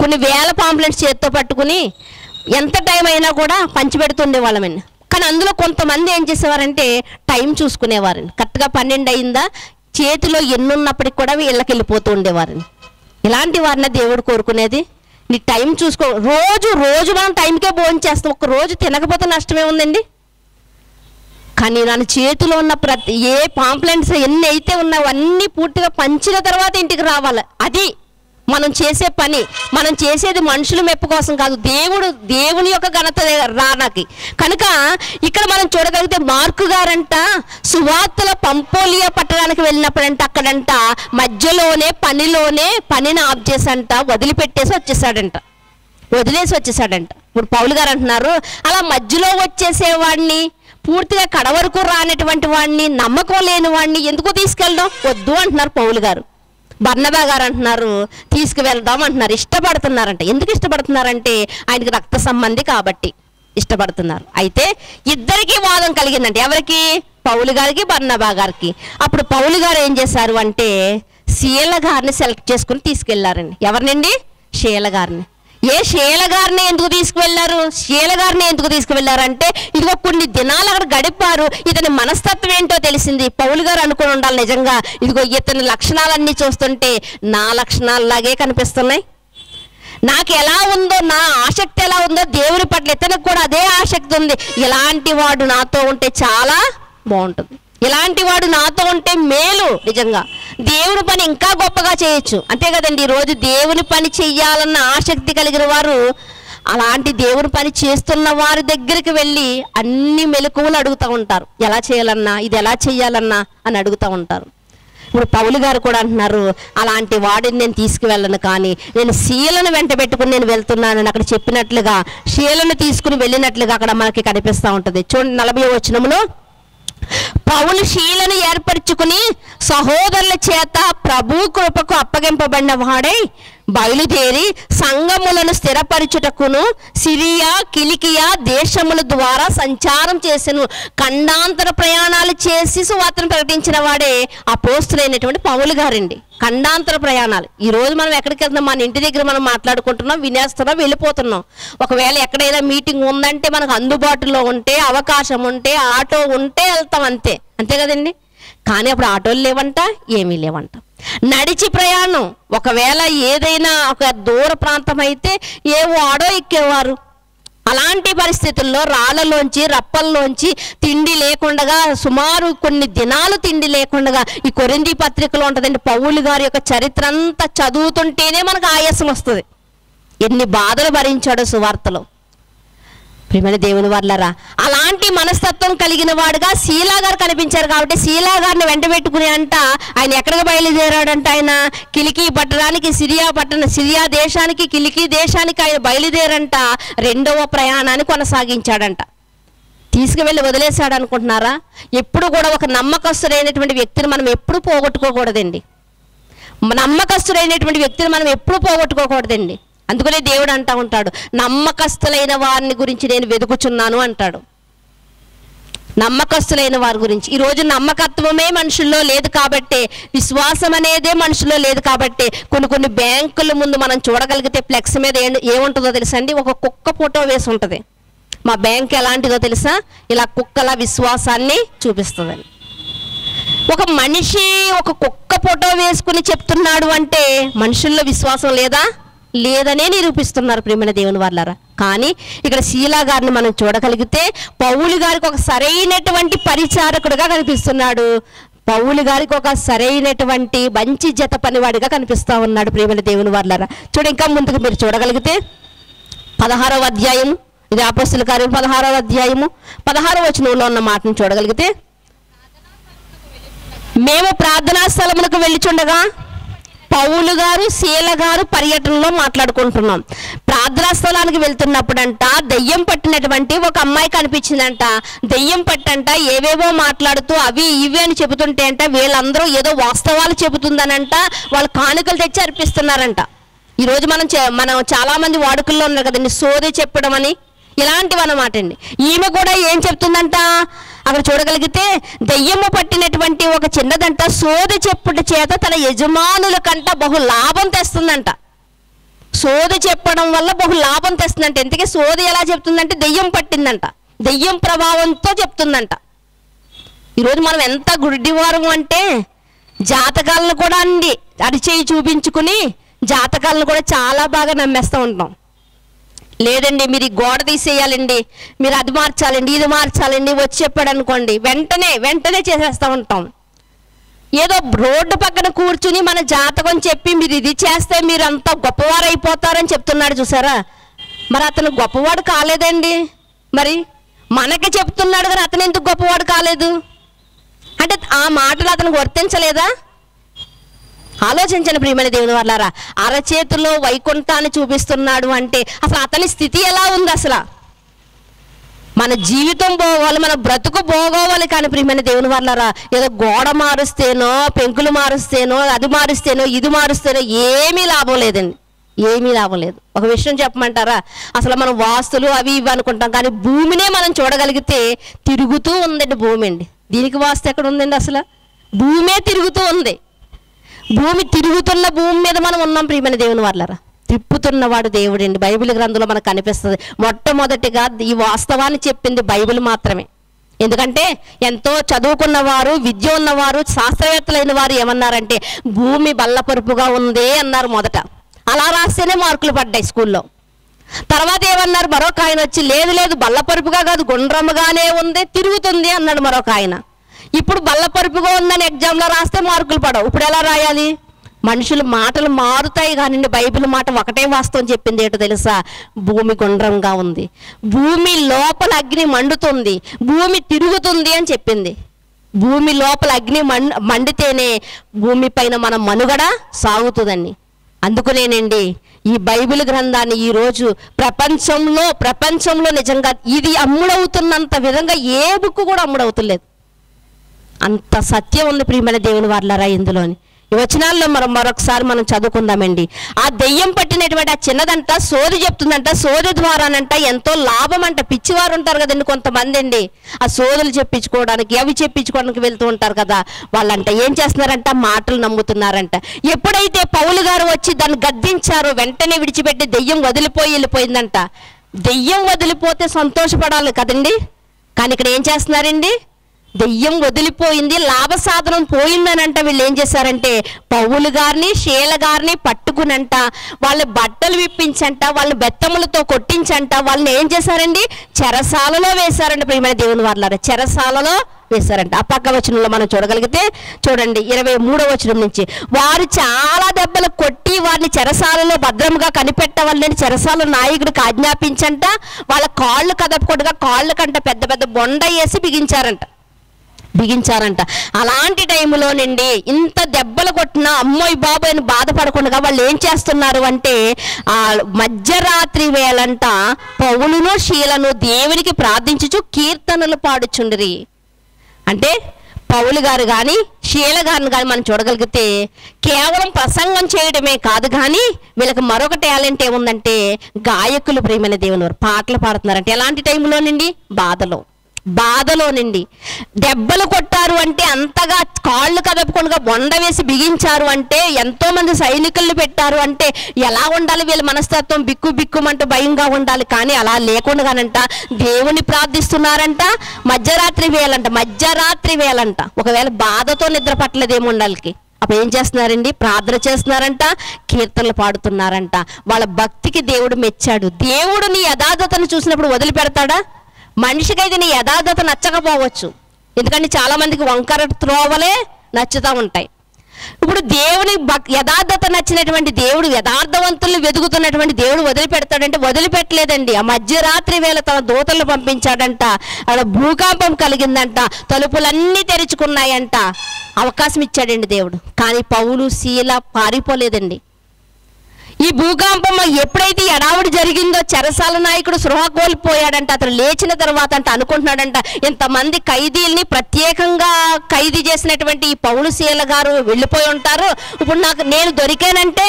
కొన్ని వేల పాంప్లెంట్స్ చేత్తో పట్టుకుని ఎంత టైం అయినా కూడా పంచిపెడుతుండేవాళ్ళమండి. కానీ అందులో కొంతమంది ఏం చేసేవారంటే టైం చూసుకునేవారండి. కరెక్ట్గా 12 అయిందా, చేతిలో ఎన్నున్నప్పటికి కూడా వీళ్ళకి వెళ్ళిపోతూ ఉండేవారండి. ఇలాంటి వారిని దేవుడు కోరుకునేది. నీ టైం చూసుకో. రోజు మనం టైంకే భోజనం చేస్తాం. ఒక రోజు తినకపోతే నష్టమే ఉందండి. కానీ నా చేతిలో ఉన్న ఏ పాంప్లెంట్స్ ఎన్ని అయితే ఉన్నావో అన్నీ పూర్తిగా పంచిన తర్వాత ఇంటికి రావాలి. అది మనం చేసే పని. మనం చేసేది మనుషుల మెప్పు కోసం కాదు, దేవుని యొక్క ఘనత రానాకి. కనుక ఇక్కడ మనం చూడగలిగితే మార్కు గారంట సువార్తల పంపోలియా పట్టణానికి వెళ్ళినప్పుడంట అక్కడంట మధ్యలోనే పనిని ఆఫ్ చేసంట వదిలిపెట్టేసి వచ్చేసాడంట. ఇప్పుడు పౌలు గారు అంటున్నారు అలా మధ్యలో వచ్చేసేవాడిని, పూర్తిగా కడ వరకు రానటువంటి వాడిని, నమ్మకం లేని వాడిని ఎందుకు తీసుకెళ్ళడం? వద్దు అంటున్నారు పౌలు గారు. బర్నబా గారు అంటున్నారు తీసుకువెళ్దాం అంటున్నారు. ఇష్టపడుతున్నారంట. ఎందుకు ఇష్టపడుతున్నారంటే ఆయనకి రక్త సంబంధి కాబట్టి ఇష్టపడుతున్నారు. అయితే ఇద్దరికీ వాదం కలిగిందంటే ఎవరికి? పౌలు గారికి, బర్నబా గారికి. అప్పుడు పౌలు గారు ఏం చేశారు అంటే శీల గారిని సెలెక్ట్ చేసుకుని తీసుకెళ్లారండి. ఎవరినండి? శీల గారిని. శీల గారిని ఎందుకు తీసుకువెళ్ళారు? శీల గారిని ఎందుకు తీసుకువెళ్ళారంటే ఇదిగో కొన్ని దినాలు అక్కడ గడిపారు. ఇతని మనస్తత్వం ఏంటో తెలిసింది. పౌలు గారు అనుకుని ఉండాలి నిజంగా ఇదిగో ఇతని లక్షణాలన్నీ చూస్తుంటే నా లక్షణాలలాగే కనిపిస్తున్నాయి. నాకు ఎలా ఉందో, నా ఆసక్తి ఎలా ఉందో దేవుని పట్ల ఇతనికి కూడా అదే ఆసక్తి ఉంది. ఇలాంటి వాడు నాతో ఉంటే చాలా బాగుంటుంది. ఇలాంటి వాడు నాతో ఉంటే మేలు. నిజంగా దేవుని పని ఇంకా గొప్పగా చేయొచ్చు. అంతే కదండి. ఈరోజు దేవుని పని చెయ్యాలన్న ఆసక్తి కలిగిన వారు అలాంటి దేవుని పని చేస్తున్న వారి దగ్గరికి వెళ్ళి అన్ని మెలకువలు అడుగుతూ ఉంటారు. ఎలా చేయాలన్నా, ఇది ఎలా చేయాలన్నా అని అడుగుతూ ఉంటారు. ఇప్పుడు పౌలు గారు కూడా అంటున్నారు అలాంటి వాడిని నేను తీసుకువెళ్ళను, కానీ నేను శీలను వెంట పెట్టుకుని నేను వెళ్తున్నానని అక్కడ చెప్పినట్లుగా శీలను తీసుకుని వెళ్ళినట్లుగా అక్కడ మనకి కనిపిస్తూ ఉంటుంది. చూడండి 40వ వచనంలో పౌలు శీలను ఏర్పరచుకుని సహోదరుల చేత ప్రభు కృపకు అప్పగింపబడిన వాడై బయలుదేరి సంఘములను స్థిరపరచుటకును సిరియా కిలికియా దేశముల ద్వారా సంచారం చేసెను. ఖండాంతర ప్రయాణాలు చేసి సువార్తను ప్రకటించిన వాడే అపోస్తులైనటువంటి పౌలు గారండి. ఖండాంతర ప్రయాణాలు. ఈరోజు మనం ఎక్కడికి వెళ్తున్నాం? మన ఇంటి దగ్గర మనం మాట్లాడుకుంటున్నాం, వినేస్తున్నాం, వెళ్ళిపోతున్నాం. ఒకవేళ ఎక్కడైనా మీటింగ్ ఉందంటే మనకు అందుబాటులో ఉంటే, అవకాశం ఉంటే, ఆటో ఉంటే వెళ్తాం, అంతే కదండి. కానీ అప్పుడు ఆటోలు లేవంట, ఏమీ లేవంట. నడిచి ప్రయాణం. ఒకవేళ ఏదైనా ఒక దూర ప్రాంతం అయితే ఏవో ఆడో ఎక్కేవారు. అలాంటి పరిస్థితుల్లో రాళ్ళలోంచి రప్పల్లోంచి తిండి లేకుండా సుమారు కొన్ని దినాలు తిండి లేకుండా ఈ కొరింథీ పత్రికలో ఉంటుందండి. పౌలు గారి యొక్క చరిత్ర అంతా చదువుతుంటేనే మనకు ఆయాసం వస్తుంది. ఎన్ని బాధలు భరించాడో సువార్తలో. ప్రియమైన దేవుని వర్లారా, అలాంటి మనస్తత్వం కలిగిన వాడుగా శీలా గారు కనిపించారు. కాబట్టి శీలా గారిని వెంట పెట్టుకుని ఆయన ఎక్కడికి బయలుదేరాడంట? ఆయన కిలికీ పట్టణానికి, సిరియా దేశానికి, కిలికీ దేశానికి ఆయన బయలుదేరంట. 2వ ప్రయాణాన్ని కొనసాగించాడంట. తీసుకువెళ్ళి వదిలేశాడు అనుకుంటున్నారా? ఎప్పుడు కూడా ఒక నమ్మకస్తుడైనటువంటి వ్యక్తిని మనం ఎప్పుడు పోగొట్టుకోకూడదండి. నమ్మకస్తుడైనటువంటి వ్యక్తిని మనం ఎప్పుడు పోగొట్టుకోకూడదండి. అందుకనే దేవుడు అంటూ ఉంటాడు, నమ్మకస్తులైన వారిని గురించి నేను వెతుకుచున్నాను అంటాడు. నమ్మకస్తులైన వారి గురించి. ఈరోజు నమ్మకత్వమే మనుషుల్లో లేదు కాబట్టి, విశ్వాసం అనేదే మనుషుల్లో లేదు కాబట్టి, కొన్ని బ్యాంకుల ముందు మనం చూడగలిగితే ఫ్లెక్స్ మీద ఏముంటుందో తెలుసా అండి? ఒక కుక్క ఫోటో వేసి ఉంటుంది. మా బ్యాంక్ ఎలాంటిదో తెలుసా? ఇలా కుక్కల విశ్వాసాన్ని చూపిస్తుందని. ఒక మనిషి ఒక కుక్క ఫోటో వేసుకుని చెప్తున్నాడు అంటే మనుషుల్లో విశ్వాసం లేదనే నిరూపిస్తున్నారు ప్రియమైన దేవుని వర్లారా. కానీ ఇక్కడ శీలా గారిని మనం చూడగలిగితే పౌలు గారికి ఒక సరైనటువంటి పరిచారకుడుగా కనిపిస్తున్నాడు. పౌలు గారికి ఒక సరైనటువంటి మంచి జత పనివాడిగా కనిపిస్తూ ఉన్నాడు ప్రియమైన దేవుని వర్లారా. చూడ ఇంకా ముందుకు మీరు చూడగలిగితే 16వ అధ్యాయం, ఇది అపోస్తలుల కార్యం 16వ అధ్యాయము 16వ వచనంలో ఉన్న మాటను చూడగలిగితే, మేము ప్రార్థనా స్థలములకు వెళ్ళిచుండగా పౌలు గారు శీల గారు పర్యటనలో మాట్లాడుకుంటున్నాం. ప్రార్థనా స్థలానికి వెళ్తున్నప్పుడంట దెయ్యం పట్టినటువంటి ఒక అమ్మాయి కనిపించిందంట. దెయ్యం పట్టంట ఏవేవో మాట్లాడుతూ అవి ఇవి అని చెబుతుంటే అంట వీళ్ళందరూ ఏదో వాస్తవాలు చెబుతుందనంట వాళ్ళు కానుకలు తెచ్చి అర్పిస్తున్నారంట. ఈరోజు మనం చాలా మంది వాడుకల్లో ఉన్నారు కదండి, సోది చెప్పడం అని, ఇలాంటివి అన్నమాట అండి. ఈమె కూడా ఏం చెప్తుందంట అక్కడ చూడగలిగితే, దెయ్యము పట్టినటువంటి ఒక చిన్నదంట సోది చెప్పుట చేత తన యజమానుల కంట బహు లాభం తెస్తుందంట. సోది చెప్పడం వల్ల బహు లాభం తెస్తుందంట. ఎందుకే సోది ఎలా చెప్తుందంటే దెయ్యం పట్టిందంట, దెయ్యం ప్రభావంతో చెప్తుందంట. ఈరోజు మనం ఎంత గుడ్డివారం అంటే జాతకాలను కూడా అండి అరిచేయి చూపించుకుని జాతకాలను కూడా చాలా బాగా నమ్మేస్తూ ఉంటాం. లేదండి మీరు ఈ గోడ తీసేయాలండి, మీరు అది మార్చాలండి, ఇది మార్చాలండి వచ్చి చెప్పాడు అనుకోండి, వెంటనే చేసేస్తూ ఉంటాం. ఏదో రోడ్డు పక్కన కూర్చుని మన జాతకం చెప్పి మీరు ఇది చేస్తే మీరు అంతా గొప్పవారు అయిపోతారని చెప్తున్నాడు చూసారా. మరి అతను గొప్పవాడు కాలేదండి. మరి మనకి చెప్తున్నాడు కానీ అతను ఎందుకు గొప్పవాడు కాలేదు అంటే ఆ మాటలు అతనికి వర్తించలేదా? ఆలోచించండి ప్రియమైన దేవుని వర్లారా. అరచేతిలో వైకుంఠాన్ని చూపిస్తున్నాడు అంటే అసలు అతని స్థితి ఎలా ఉంది? అసలు మన జీవితం పోవాలి, మన బ్రతుకు పోగోవాలి. కానీ ప్రియమైన దేవుని వర్లారా, ఏదో గోడ మారుస్తేనో, పెంకులు మారుస్తేనో, అది మారుస్తేనో, ఇది మారుస్తేనో ఏమీ లాభం లేదండి, ఏమీ లాభం లేదు. ఒక విషయం చెప్పమంటారా? అసలు మనం వాస్తులు అవి ఇవి అనుకుంటాం కానీ భూమినే మనం చూడగలిగితే తిరుగుతూ ఉందండి భూమి అండి. దీనికి వాస్తు ఎక్కడ ఉందండి? అసలు భూమే తిరుగుతూ ఉంది. భూమి తిరుగుతున్న భూమి మీద మనం ఉన్నాం ప్రియమైన దేవుని వర్లారా. తిప్పుతున్నవాడు దేవుడండి. బైబిల్ గ్రంథంలో మనకు కనిపిస్తుంది. మొట్టమొదటిగా ఈ వాస్తవాన్ని చెప్పింది బైబిల్ మాత్రమే. ఎందుకంటే ఎంతో చదువుకున్నవారు, విద్య ఉన్నవారు, శాస్త్రవేత్తలైన వారు ఏమన్నారంటే భూమి బల్లపరుపుగా ఉంది అన్నారు మొదట. అలా రాస్తేనే మార్కులు పడ్డాయి స్కూల్లో. తర్వాత ఏమన్నారు, మరొక ఆయన వచ్చి లేదు బల్లపరుపుగా కాదు గుండ్రముగానే ఉంది, తిరుగుతుంది అన్నాడు మరొక ఆయన. ఇప్పుడు బల్లపరుపుగా ఉందని ఎగ్జామ్లో రాస్తే మార్కులు పడవు. ఇప్పుడు ఎలా రాయాలి? మనుషుల మాటలు మారుతాయి కానీ బైబిల్ మాట ఒకటే వాస్తవం చెప్పింది ఏంటో తెలుసా? భూమి గుండ్రంగా ఉంది, భూమి లోపల అగ్ని మండుతుంది, భూమి తిరుగుతుంది అని చెప్పింది. భూమి లోపల అగ్ని మండితేనే భూమి పైన మన మనుగడ సాగుతుందని. అందుకునేనండి ఈ బైబిల్ గ్రంథాన్ని ఈరోజు ప్రపంచంలో నిజంగా ఇది అమ్ముడవుతున్నంత విధంగా ఏ బుక్ కూడా అమ్ముడవుతులేదు. అంత సత్యం ఉంది ప్రియమైన దేవుని వర్లారా ఇందులోని. ఈ వచనాల్లో మరొకసారి మనం చదువుకుందామండి. ఆ దెయ్యం పట్టినటువంటి ఆ చిన్నదంట సోది చెప్తుందంట, సోది ద్వారానంట ఎంతో లాభం అంట. పిచ్చివారు ఉంటారు కదండి కొంతమంది అండి, ఆ సోదులు చెప్పించుకోవడానికి అవి చెప్పించుకోవడానికి వెళ్తూ ఉంటారు కదా, వాళ్ళంట ఏం చేస్తున్నారంట, మాటలు నమ్ముతున్నారంట. ఎప్పుడైతే పౌలు గారు వచ్చి దాన్ని గద్దించారో వెంటనే విడిచిపెట్టి దెయ్యం వెళ్ళిపోయిందంట. దెయ్యం వదిలిపోతే సంతోషపడాలి కదండి, కానీ ఇక్కడ ఏం చేస్తున్నారండి, దెయ్యం వదిలిపోయింది, లాభ సాధనం పోయిందనంట. వీళ్ళు ఏం చేశారంటే పౌలు గారిని శీల గారిని పట్టుకునంట, వాళ్ళ బట్టలు విప్పించంట, వాళ్ళ బెత్తములతో కొట్టించంట, వాళ్ళని ఏం చేశారండి, చెరసాలలో వేశారంట. ప్రియమైన దేవుని వారలారా, చెరసాలలో వేశారంట. ఆ పక్క వచనంలో మనం చూడగలిగితే చూడండి 23వ వచనం నుంచి, వారు చాలా దెబ్బలు కొట్టి వారిని చెరసాలలో భద్రంగా కనిపెట్టవాలని చెరసాల నాయకుడికి ఆజ్ఞాపించంట. వాళ్ళ కాళ్ళు కదపకుండా కాళ్ళ కంట పెద్ద పెద్ద బొండ వేసి బిగించారంట. అలాంటి టైంలో నుండి ఇంత దెబ్బలు కొట్టినా అమ్మోయ్ బాబోయ్ అని బాధపడకుండా వాళ్ళు ఏం చేస్తున్నారు అంటే ఆ మధ్యరాత్రి వేళంట పౌలును శీలను దేవునికి ప్రార్థించుచు కీర్తనలు పాడుచుండిరి. అంటే పౌలు గారు కానీ శీల గారిని కానీ మనం చూడగలిగితే కేవలం ప్రసంగం చేయడమే కాదు, కానీ వీళ్ళకి మరొక టాలెంట్ ఏముందంటే గాయకులు. ప్రియమైన దేవుని వారు పాటలు పాడుతున్నారంటే ఎలాంటి టైంలో నుండి, బాధలో నుండి. దెబ్బలు కొట్టారు అంటే అంతగా కాళ్ళు కదపకుండా బొండ వేసి బిగించారు అంటే, ఎంతో మంది సైనికులను పెట్టారు అంటే ఎలా ఉండాలి వీళ్ళ మనస్తత్వం, బిక్కుమంటూ భయంగా ఉండాలి. కానీ అలా లేకుండానంట దేవుని ప్రార్థిస్తున్నారంట. మధ్యరాత్రి వేళంట ఒకవేళ బాధతో నిద్ర పట్టలేదేమో ఉండాలికి, అప్పుడు ఏం చేస్తున్నారండి, ప్రార్థన చేస్తున్నారంట, కీర్తనలు పాడుతున్నారంట. వాళ్ళ భక్తికి దేవుడు మెచ్చాడు. దేవుడు నీ యథార్థతను చూసినప్పుడు వదిలిపెడతాడా? మనిషికైతే నీ యథార్థత నచ్చకపోవచ్చు, ఎందుకంటే చాలా మందికి వంకర త్రోవలే నచ్చుతూ ఉంటాయి. ఇప్పుడు దేవుని యథార్థత నచ్చినటువంటి దేవుడు, యథార్థవంతుల్ని వెతుకుతున్నటువంటి దేవుడు వదిలిపెడతాడంటే వదిలిపెట్టలేదండి. ఆ మధ్యరాత్రి వేళ తన దూతలను పంపించాడంట. అక్కడ భూకంపం కలిగిందంట, తలుపులన్నీ తెరుచుకున్నాయంట, అవకాశం ఇచ్చాడండి దేవుడు. కానీ పౌలు శీల పారిపోలేదండి. ఈ భూకంపం ఎప్పుడైతే ఎడావుడి జరిగిందో చెరసాల నాయకుడు సృహ కోల్పోయాడంట. అతను లేచిన తర్వాత అనుకుంటున్నాడంట, ఇంతమంది ఖైదీల్ని ప్రత్యేకంగా ఖైదీ చేసినటువంటి ఈ పౌలు శీల గారు వెళ్ళిపోయి ఉంటారు, ఇప్పుడు నేను దొరికానంటే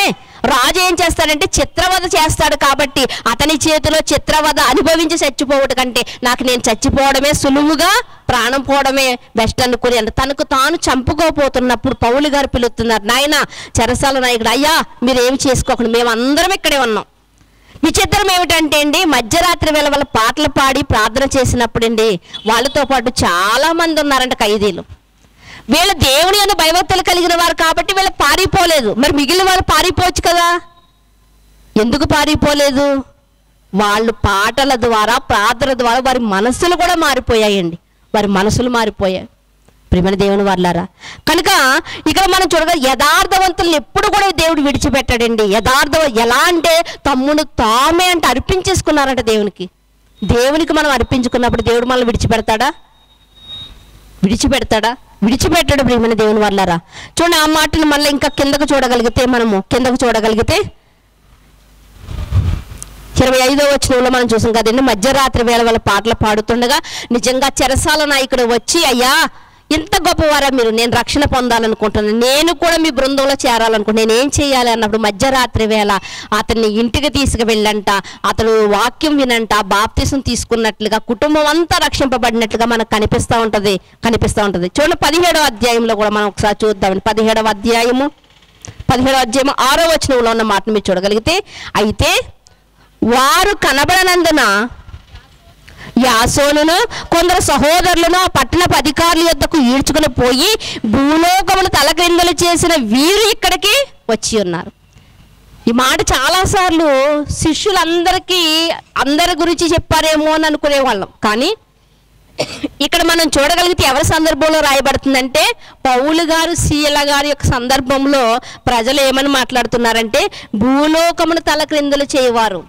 రాజు ఏం చేస్తాడంటే చిత్రవధ చేస్తాడు. కాబట్టి అతని చేతిలో చిత్రవధ అనుభవించి చచ్చిపోవడం కంటే నేను చచ్చిపోవడమే సులువుగా, ప్రాణం పోవడమే బెస్ట్ అనుకుని తనకు తాను చంపుకోపోతున్నప్పుడు పౌలు గారు పిలుస్తున్నారు, నాయనా చెరసాల నాయకుడు, అయ్యా మీరేమి చేసుకోకుండా మేము అందరం ఇక్కడే ఉన్నాం. విచిత్రం ఏమిటంటే అండి, మధ్యరాత్రి వేళ వాళ్ళ పాటలు పాడి ప్రార్థన చేసినప్పుడు అండి వాళ్ళతో పాటు చాలా మంది ఉన్నారంట ఖైదీలు. వీళ్ళు దేవుని యందు భయభక్తులు కలిగిన వారు కాబట్టి వీళ్ళు పారిపోలేదు. మరి మిగిలిన వాళ్ళు పారిపోవచ్చు కదా, ఎందుకు పారిపోలేదు? వాళ్ళు పాటల ద్వారా ప్రార్థన ద్వారా వారి మనసులు కూడా మారిపోయాయండి, వారి మనసులు మారిపోయాయి. ప్రియమైన దేవుని వారలారా, కనుక ఇక్కడ మనం చూడగా యథార్థవంతులను ఎప్పుడు కూడా దేవుడు విడిచిపెట్టాడండి. ఎలా అంటే తమ్మును తామే అంటే అర్పించేసుకున్నారంట దేవునికి. దేవునికి మనం అర్పించుకున్నప్పుడు దేవుడు మనల్ని విడిచిపెడతాడా? విడిచిపెట్టాడు. ప్రియమైన దేవుని వారలారా, చూడండి ఆ మాటను మళ్ళీ ఇంకా కిందకు చూడగలిగితే 25వ వచనంలో మనం చూసాం కదండి, మధ్యరాత్రి వేళ వాళ్ళ పాటలు పాడుతుండగా నిజంగా చెరసాల నాయకుడు వచ్చి, అయ్యా ఇంత గొప్పవారా మీరు, నేను రక్షణ పొందాలనుకుంటున్నాను, నేను కూడా మీ బృందంలో చేరాలనుకుంటున్నాను, నేనేం చేయాలి అన్నప్పుడు మధ్యరాత్రి వేళ అతన్ని ఇంటికి తీసుకువెళ్ళంట. అతను వాక్యం వినంట, బాప్తిసం తీసుకున్నట్లుగా కుటుంబం అంతా రక్షింపబడినట్లుగా మనకు కనిపిస్తూ ఉంటుంది. చూడండి 17వ అధ్యాయంలో కూడా మనం ఒకసారి చూద్దామండి. 17వ అధ్యాయము 6వ వచనంలో ఉన్న మాటను మీరు చూడగలిగితే, అయితే వారు కనబడనందున యాసోనును కొందరు సహోదరులను ఆ పట్టణపు అధికారుల యొద్దకు ఈడ్చుకుని పోయి భూలోకమును తలక్రిందులు చేసిన వీరు ఇక్కడికి వచ్చి ఉన్నారు. ఈ మాట చాలాసార్లు శిష్యులందరికీ అందరి గురించి చెప్పారేమో అని అనుకునేవాళ్ళం, కానీ ఇక్కడ మనం చూడగలిగితే ఎవరి సందర్భంలో రాయబడుతుందంటే పౌలు గారు శీల గారి యొక్క సందర్భంలో ప్రజలు ఏమని మాట్లాడుతున్నారంటే భూలోకమును తలక్రిందులు చేయవారు.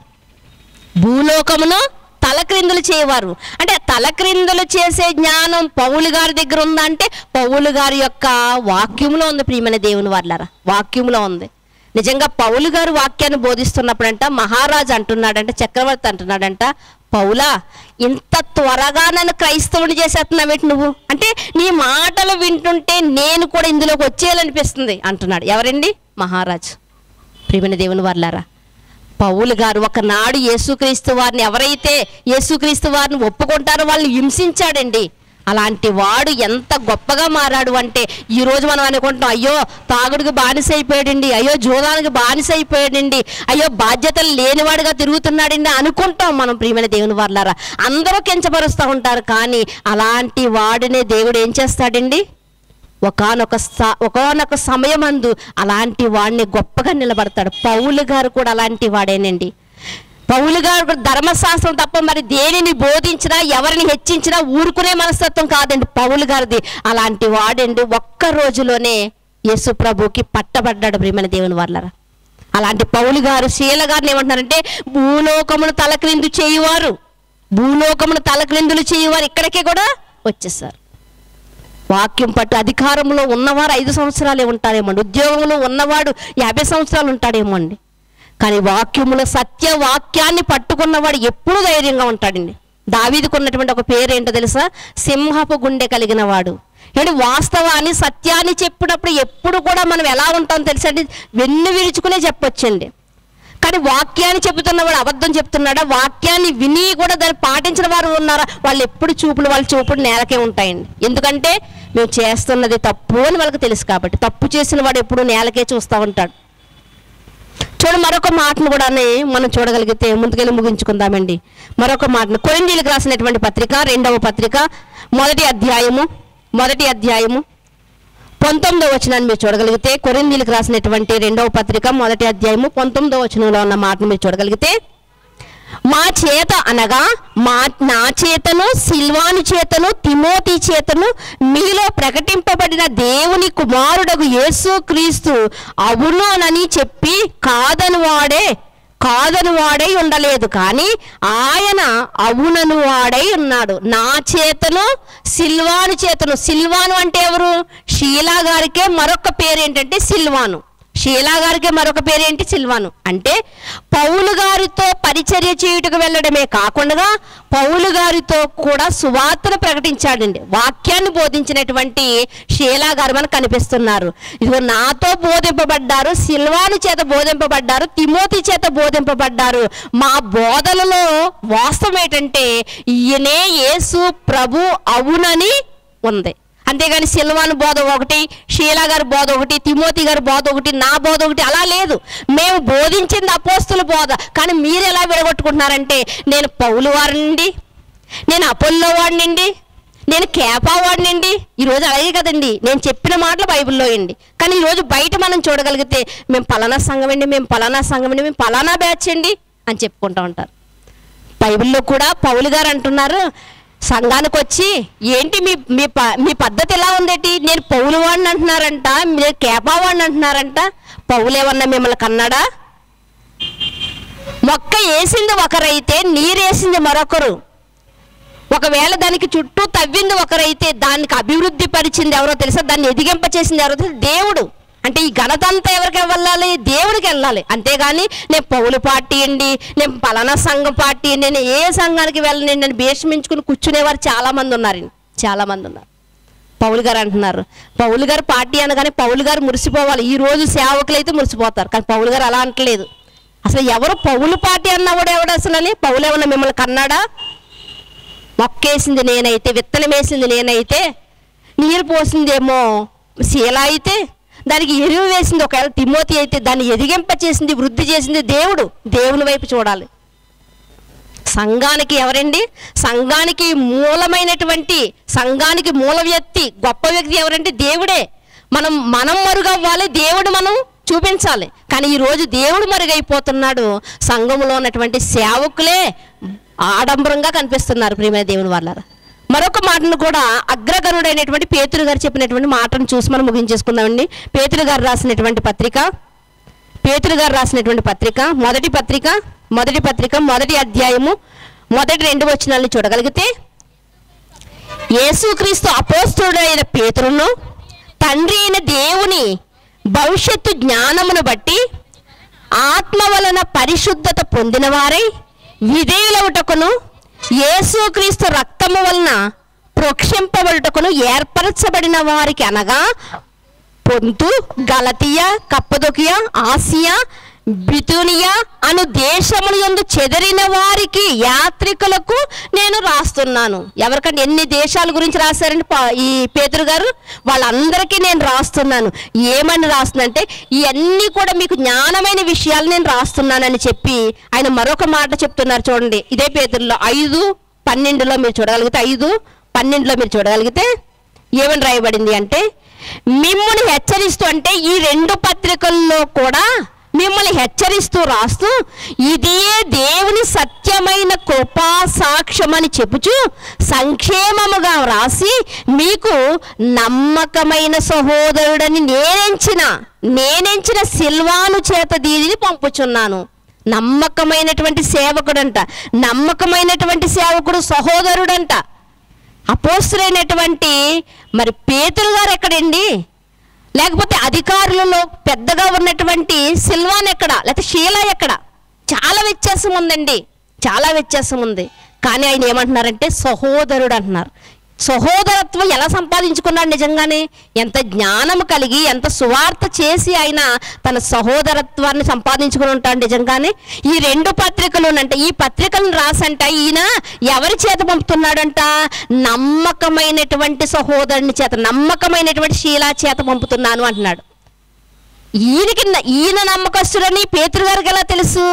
అంటే తలక్రిందులు చేసే జ్ఞానం పౌలు గారి దగ్గర ఉందంటే పౌలు గారి యొక్క వాక్యంలో ఉంది. ప్రియమైన దేవుని వారలారా, వాక్యంలో ఉంది. నిజంగా పౌలు గారు వాక్యాన్ని బోధిస్తున్నప్పుడంట మహారాజు అంటున్నాడంట, చక్రవర్తి అంటున్నాడంట, పౌలా ఇంత త్వరగా నన్ను క్రైస్తవుని చేసేస్తున్నావేంటి నువ్వు? అంటే నీ మాటలు వింటుంటే నేను కూడా ఇందులోకి వచ్చేయాలనిపిస్తుంది అంటున్నాడు. ఎవరండి? మహారాజు. ప్రియమైన దేవుని వర్లారా, పౌలు గారు ఒకనాడు యేసుక్రీస్తు వారిని, ఎవరైతే యేసుక్రీస్తు వారిని ఒప్పుకుంటారో వాళ్ళని హింసించాడండి. అలాంటి వాడు ఎంత గొప్పగా మారాడు అంటే ఈరోజు మనం అనుకుంటాం, అయ్యో తాగుడికి బానిస అయిపోయాడండి, అయ్యో జూదానికి బానిస అయిపోయాడండి, అయ్యో బాధ్యతలు లేనివాడుగా తిరుగుతున్నాడండి అనుకుంటాం మనం. ప్రియమైన దేవుని వర్లారా, అందరూ కించపరుస్తూ ఉంటారు. కానీ అలాంటి వాడినే దేవుడు ఏం చేస్తాడండి? ఒకానొక సమయమందు అలాంటి వాడిని గొప్పగా నిలబడతాడు. పౌలు గారు కూడా అలాంటి వాడేనండి. పౌలు గారు ధర్మశాస్త్రం తప్ప మరి దేనిని బోధించినా, ఎవరిని హెచ్చించినా ఊరుకునే మనస్తత్వం కాదండి పౌలు గారిది. అలాంటి వాడండి ఒక్క రోజులోనే యేసు ప్రభుకి పట్టబడ్డాడు. ప్రియమైన దేవుని వర్లారా, అలాంటి పౌలు గారు శీల గారిని ఏమంటున్నారంటే భూలోకమును తలక్రిందు చేయువారు, భూలోకమును తలక్రిందులు చేయువారు ఇక్కడికే కూడా వచ్చేసారు. వాక్యం పట్టు అధికారంలో ఉన్నవారు 5 సంవత్సరాలే ఉంటారేమో అండి, ఉద్యోగంలో ఉన్నవాడు 50 సంవత్సరాలు ఉంటాడేమో అండి. కానీ వాక్యములో సత్య వాక్యాన్ని పట్టుకున్నవాడు ఎప్పుడూ ధైర్యంగా ఉంటాడండి. దావీదుకు ఉన్నటువంటి ఒక పేరు ఏంటో తెలుసా? సింహపు గుండె కలిగిన వాడు. ఏంటి? వాస్తవాన్ని సత్యాన్ని చెప్పినప్పుడు ఎప్పుడు కూడా మనం ఎలా ఉంటామో తెలుసండి, వెన్ను విరుచుకునే చెప్పొచ్చండి. కానీ వాక్యాన్ని చెబుతున్నవాడు అబద్ధం చెప్తున్నాడా? వాక్యాన్ని విని కూడా దాన్ని పాటించిన వారు ఉన్నారా? వాళ్ళ చూపులు నేలకే ఉంటాయండి. ఎందుకంటే మేము చేస్తున్నది తప్పు అని వాళ్ళకి తెలుసు కాబట్టి. తప్పు చేసిన వాడు ఎప్పుడు నేలకే చూస్తూ ఉంటాడు. చూడు, మరొక మాటను కూడా మనం చూడగలిగితే ముందుకెళ్ళి ముగించుకుందామండి. మరొక మాటను కొరింథీయులకు రాసినటువంటి పత్రిక 2వ పత్రిక 1వ అధ్యాయము 19వ వచనాన్ని మీరు చూడగలిగితే, కొరింథీయులకు రాసినటువంటి 2వ పత్రిక 1వ అధ్యాయము 19వ వచనంలో ఉన్న మాటను మీరు చూడగలిగితే, మా చేత అనగా నా చేతను, సిల్వాను చేతను, తిమోతి చేతను మీలో ప్రకటింపబడిన దేవుని కుమారుడగు యేసుక్రీస్తు అవునని చెప్పి కాదను వాడై ఉండలేదు, కానీ ఆయన అవునను వాడై ఉన్నాడు. నా చేతను, సిల్వాను చేతను. సిల్వాను అంటే ఎవరు? షీలా గారికే మరొక పేరు ఏంటంటే సిల్వాను. షీలా గారికి మరొక పేరేంటి? సిల్వాను. అంటే పౌలు గారితో పరిచర్య చేయుటకు వెళ్ళడమే కాకుండా పౌలు గారితో కూడా సువార్తను ప్రకటించాడండి. వాక్యాన్ని బోధించినటువంటి షీలా గారు మనకు కనిపిస్తున్నారు. ఇదిగో నాతో బోధింపబడ్డారు, సిల్వాను చేత బోధింపబడ్డారు, తిమోతి చేత బోధింపబడ్డారు. మా బోధనలో వాస్తవం ఏంటంటే ఈయనే యేసు ప్రభు అవునని ఉంది. అంతేగాని సిల్వాను బోధ ఒకటి, షీలా గారి బోధ ఒకటి, తిమోతి గారి బోధ ఒకటి, నా బోధ ఒకటి అలా లేదు. మేము బోధించింది అపోస్తుల బోధ. కానీ మీరు ఎలా విడగొట్టుకుంటున్నారంటే నేను పౌలు వాడినండి, నేను అపోల్లో వాడినండి, నేను కేపా వాడినండి. ఈరోజు అలాగే కదండి, నేను చెప్పిన మాటలు బైబిల్లో అండి. కానీ ఈరోజు బయట మనం చూడగలిగితే మేము పలానా సంఘం అండి, మేము పలానా సంఘం అండి, మేము పలానా బ్యాచ్ అండి అని చెప్పుకుంటూ ఉంటారు. బైబిల్లో కూడా పౌలు గారు అంటున్నారు, సంఘానికి వచ్చి ఏంటి మీ పద్ధతి ఎలా ఉందేటి? నేను పౌలు వాడిని అంటున్నారంట, మీరు కేపా వాడిని అంటున్నారంట. పౌలు ఏమన్నా మిమ్మల్ని కన్నాడా? మొక్క వేసింది ఒకరైతే నీరేసింది మరొకరు. ఒకవేళ దానికి చుట్టూ తవ్వింది ఒకరైతే దానికి అభివృద్ధి పరిచింది ఎవరో తెలుసా? దాన్ని ఎదిగింపచేసింది ఎవరో తెలుసా? దేవుడు. అంటే ఈ ఘనత అంతా ఎవరికి వెళ్ళాలి? దేవుడికి వెళ్ళాలి. అంతేగాని నేను పౌలు పార్టీ అండి, నేను పలానా సంఘం పార్టీ అండి, నేను ఏ సంఘానికి వెళ్ళని నేను భీష్మించుకుని కూర్చునేవారు చాలామంది ఉన్నారండి, చాలామంది ఉన్నారు. పౌలు గారు అంటున్నారు, పౌలు గారు పార్టీ అనగానే పౌలు గారు మురిసిపోవాలి. ఈ రోజు సేవకులు అయితే మురిసిపోతారు, కానీ పౌలు గారు అలా అంటలేదు. అసలు ఎవరు పౌలు పార్టీ అన్నవాడు ఎవడు అసలు? అని పౌలు ఏమన్నా మిమ్మల్ని కన్నాడా? మొక్కేసింది నేనైతే, విత్తనం వేసింది నేనైతే, నీరు పోసిందేమో శీల అయితే, దానికి ఎరువు వేసింది ఒకవేళ తిమోతి అయితే, దాన్ని ఎదిగింపచేసింది, వృద్ధి చేసింది దేవుడు. దేవుని వైపు చూడాలి. సంఘానికి ఎవరండి? సంఘానికి మూలమైనటువంటి, సంఘానికి మూల వ్యక్తి, గొప్ప వ్యక్తి ఎవరంటే దేవుడే. మనం మరుగవ్వాలి, దేవుడు మనం చూపించాలి. కానీ ఈరోజు దేవుడు మరుగైపోతున్నాడు, సంఘంలో ఉన్నటువంటి సేవకులే ఆడంబరంగా కనిపిస్తున్నారు. ప్రియమైన దేవుని వాళ్ళారా, మరొక మాటను కూడా అగ్రగణుడైనటువంటి పేతురు గారు చెప్పినటువంటి మాటను చూసి మనం ముగించేసుకుందామండి. పేతురు గారు రాసినటువంటి పత్రిక మొదటి పత్రిక 1వ అధ్యాయము 1-2 వచనాలను చూడగలిగితే, యేసుక్రీస్తు అపోస్తలుడైన పేతురును తండ్రి అయిన దేవుని భవిష్యత్తు జ్ఞానమును బట్టి ఆత్మ వలన పరిశుద్ధత పొందిన వారై విధేయులవుటకును యేసుక్రీస్తు రక్తము వలన ప్రోక్షింపబడుటకును ఏర్పరచబడిన వారికి అనగా పొంతు, గలతీయ, కప్పదొకియ, ఆసియా, బితునియా అను దేశముల యందు చెదరిన వారికి యాత్రికులకు నేను రాస్తున్నాను. ఎవరికంటే ఎన్ని దేశాల గురించి రాశారండి ఈ పేతురు గారు? వాళ్ళందరికీ నేను రాస్తున్నాను. ఏమని రాస్తుందంటే ఇవన్నీ కూడా మీకు జ్ఞానమైన విషయాలు నేను రాస్తున్నానని చెప్పి ఆయన మరొక మాట చెప్తున్నారు. చూడండి, ఇదే పేతురులో 5:12 మీరు చూడగలిగితే, 5:12 మీరు చూడగలిగితే ఏమని రాయబడింది అంటే, మిమ్మల్ని హెచ్చరిస్తూ, అంటే ఈ 2 పత్రికల్లో కూడా మిమ్మల్ని హెచ్చరిస్తూ రాస్తూ ఇదే దేవుని సత్యమైన కృపా సాక్ష్యమని చెప్పుచు సంక్షేమముగా వ్రాసి మీకు నమ్మకమైన సహోదరుడని నేనెంచిన సిల్వాను చేత దీనిని పంపుచున్నాను. నమ్మకమైనటువంటి సేవకుడంట, నమ్మకమైనటువంటి సేవకుడు సహోదరుడంట. అపోస్తలుడైనటువంటి మరి పేతురు గారు ఎక్కడండి? లేకపోతే అధికారులలో పెద్దగా ఉన్నటువంటి సిల్వాన్ ఎక్కడ? లేకపోతే షీలా ఎక్కడ? చాలా వ్యత్యాసం ఉందండి, చాలా వ్యత్యాసం ఉంది. కానీ ఆయన ఏమంటున్నారంటే సహోదరుడు అంటున్నారు. సహోదరత్వం ఎలా సంపాదించుకున్నాడు? నిజంగానే ఎంత జ్ఞానం కలిగి, ఎంత సువార్త చేసి ఆయన తన సహోదరత్వాన్ని సంపాదించుకుని ఉంటాడు నిజంగానే. ఈ 2 పత్రికలునంట, ఈ పత్రికలను రాసంట ఈయన ఎవరి చేత పంపుతున్నాడంట? నమ్మకమైనటువంటి సహోదరుని చేత, నమ్మకమైనటువంటి శీలా చేత పంపుతున్నాను అంటున్నాడు. ఈయన నమ్మకస్తుడని పేతురు గారికి ఎలా తెలుసు?